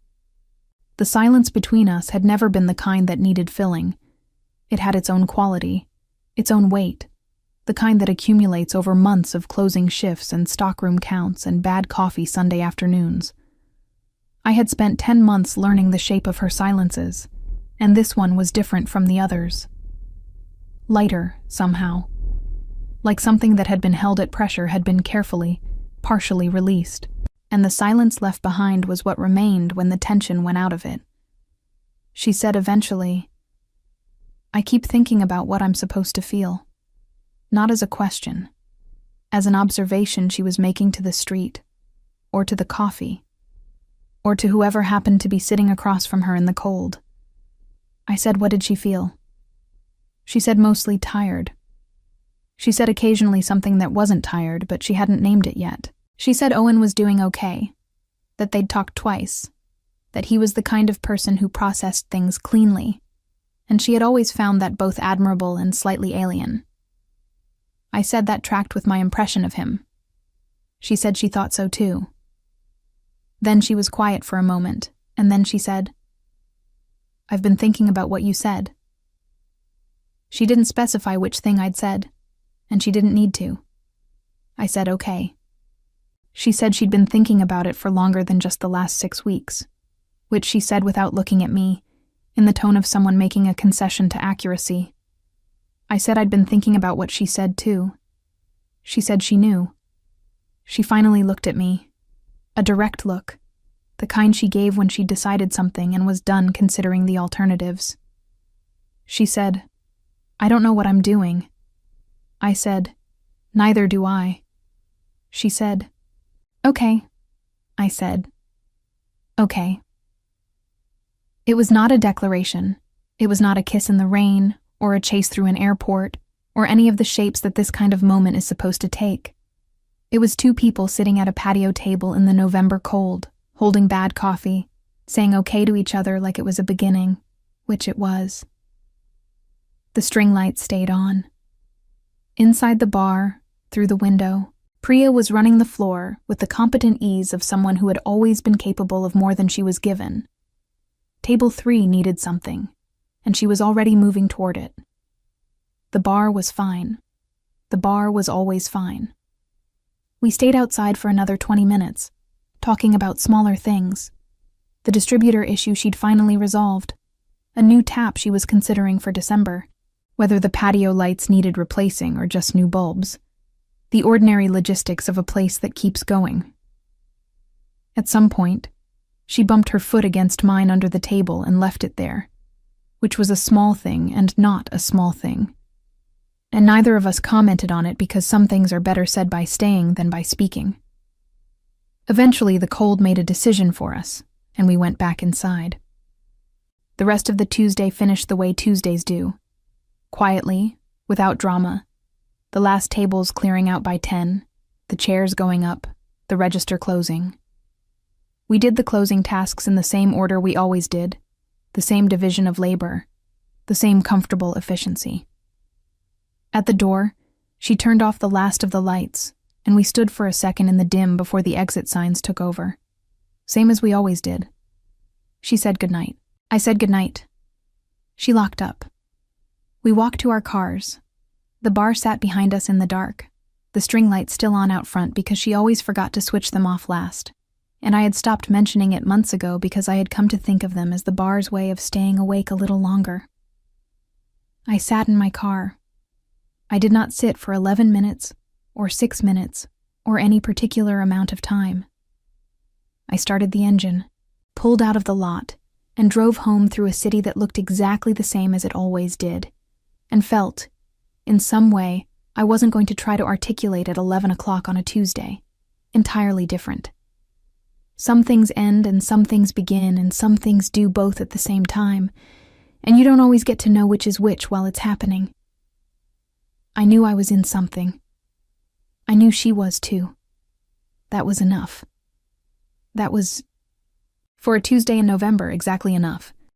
The silence between us had never been the kind that needed filling. It had its own quality, its own weight, the kind that accumulates over months of closing shifts and stockroom counts and bad coffee Sunday afternoons. I had spent 10 months learning the shape of her silences, and this one was different from the others. Lighter, somehow. Like something that had been held at pressure had been carefully, partially released, and the silence left behind was what remained when the tension went out of it. She said eventually, "I keep thinking about what I'm supposed to feel." Not as a question, as an observation she was making to the street, or to the coffee, or to whoever happened to be sitting across from her in the cold. I said, "What did she feel?" She said mostly tired. She said occasionally something that wasn't tired, but she hadn't named it yet. She said Owen was doing okay, that they'd talked twice, that he was the kind of person who processed things cleanly, and she had always found that both admirable and slightly alien. I said that tracked with my impression of him. She said she thought so too. Then she was quiet for a moment, and then she said, "I've been thinking about what you said." She didn't specify which thing I'd said, and she didn't need to. I said okay. She said she'd been thinking about it for longer than just the last 6 weeks, which she said without looking at me, in the tone of someone making a concession to accuracy. I said I'd been thinking about what she said too. She said she knew. She finally looked at me. A direct look, the kind she gave when she'd decided something and was done considering the alternatives. She said, "I don't know what I'm doing." I said, "Neither do I." She said, "Okay." I said, "Okay." It was not a declaration. It was not a kiss in the rain, or a chase through an airport, or any of the shapes that this kind of moment is supposed to take. It was two people sitting at a patio table in the November cold, holding bad coffee, saying okay to each other like it was a beginning, which it was. The string lights stayed on. Inside the bar, through the window, Priya was running the floor with the competent ease of someone who had always been capable of more than she was given. Table 3 needed something, and she was already moving toward it. The bar was fine. The bar was always fine. We stayed outside for another 20 minutes, talking about smaller things. The distributor issue she'd finally resolved. A new tap she was considering for December. Whether the patio lights needed replacing or just new bulbs. The ordinary logistics of a place that keeps going. At some point, she bumped her foot against mine under the table and left it there, which was a small thing and not a small thing. And neither of us commented on it because some things are better said by staying than by speaking. Eventually, the cold made a decision for us, and we went back inside. The rest of the Tuesday finished the way Tuesdays do. Quietly, without drama, the last tables clearing out by 10, the chairs going up, the register closing. We did the closing tasks in the same order we always did, the same division of labor, the same comfortable efficiency. At the door, she turned off the last of the lights, and we stood for a second in the dim before the exit signs took over. Same as we always did. She said goodnight. I said goodnight. She locked up. We walked to our cars. The bar sat behind us in the dark, the string lights still on out front because she always forgot to switch them off last, and I had stopped mentioning it months ago because I had come to think of them as the bar's way of staying awake a little longer. I sat in my car. I did not sit for 11 minutes, or 6 minutes, or any particular amount of time. I started the engine, pulled out of the lot, and drove home through a city that looked exactly the same as it always did, and felt, in some way, I wasn't going to try to articulate at 11 o'clock on a Tuesday. Entirely different. Some things end and some things begin and some things do both at the same time, and you don't always get to know which is which while it's happening. I knew I was in something. I knew she was too. That was enough. That was, for a Tuesday in November, exactly enough.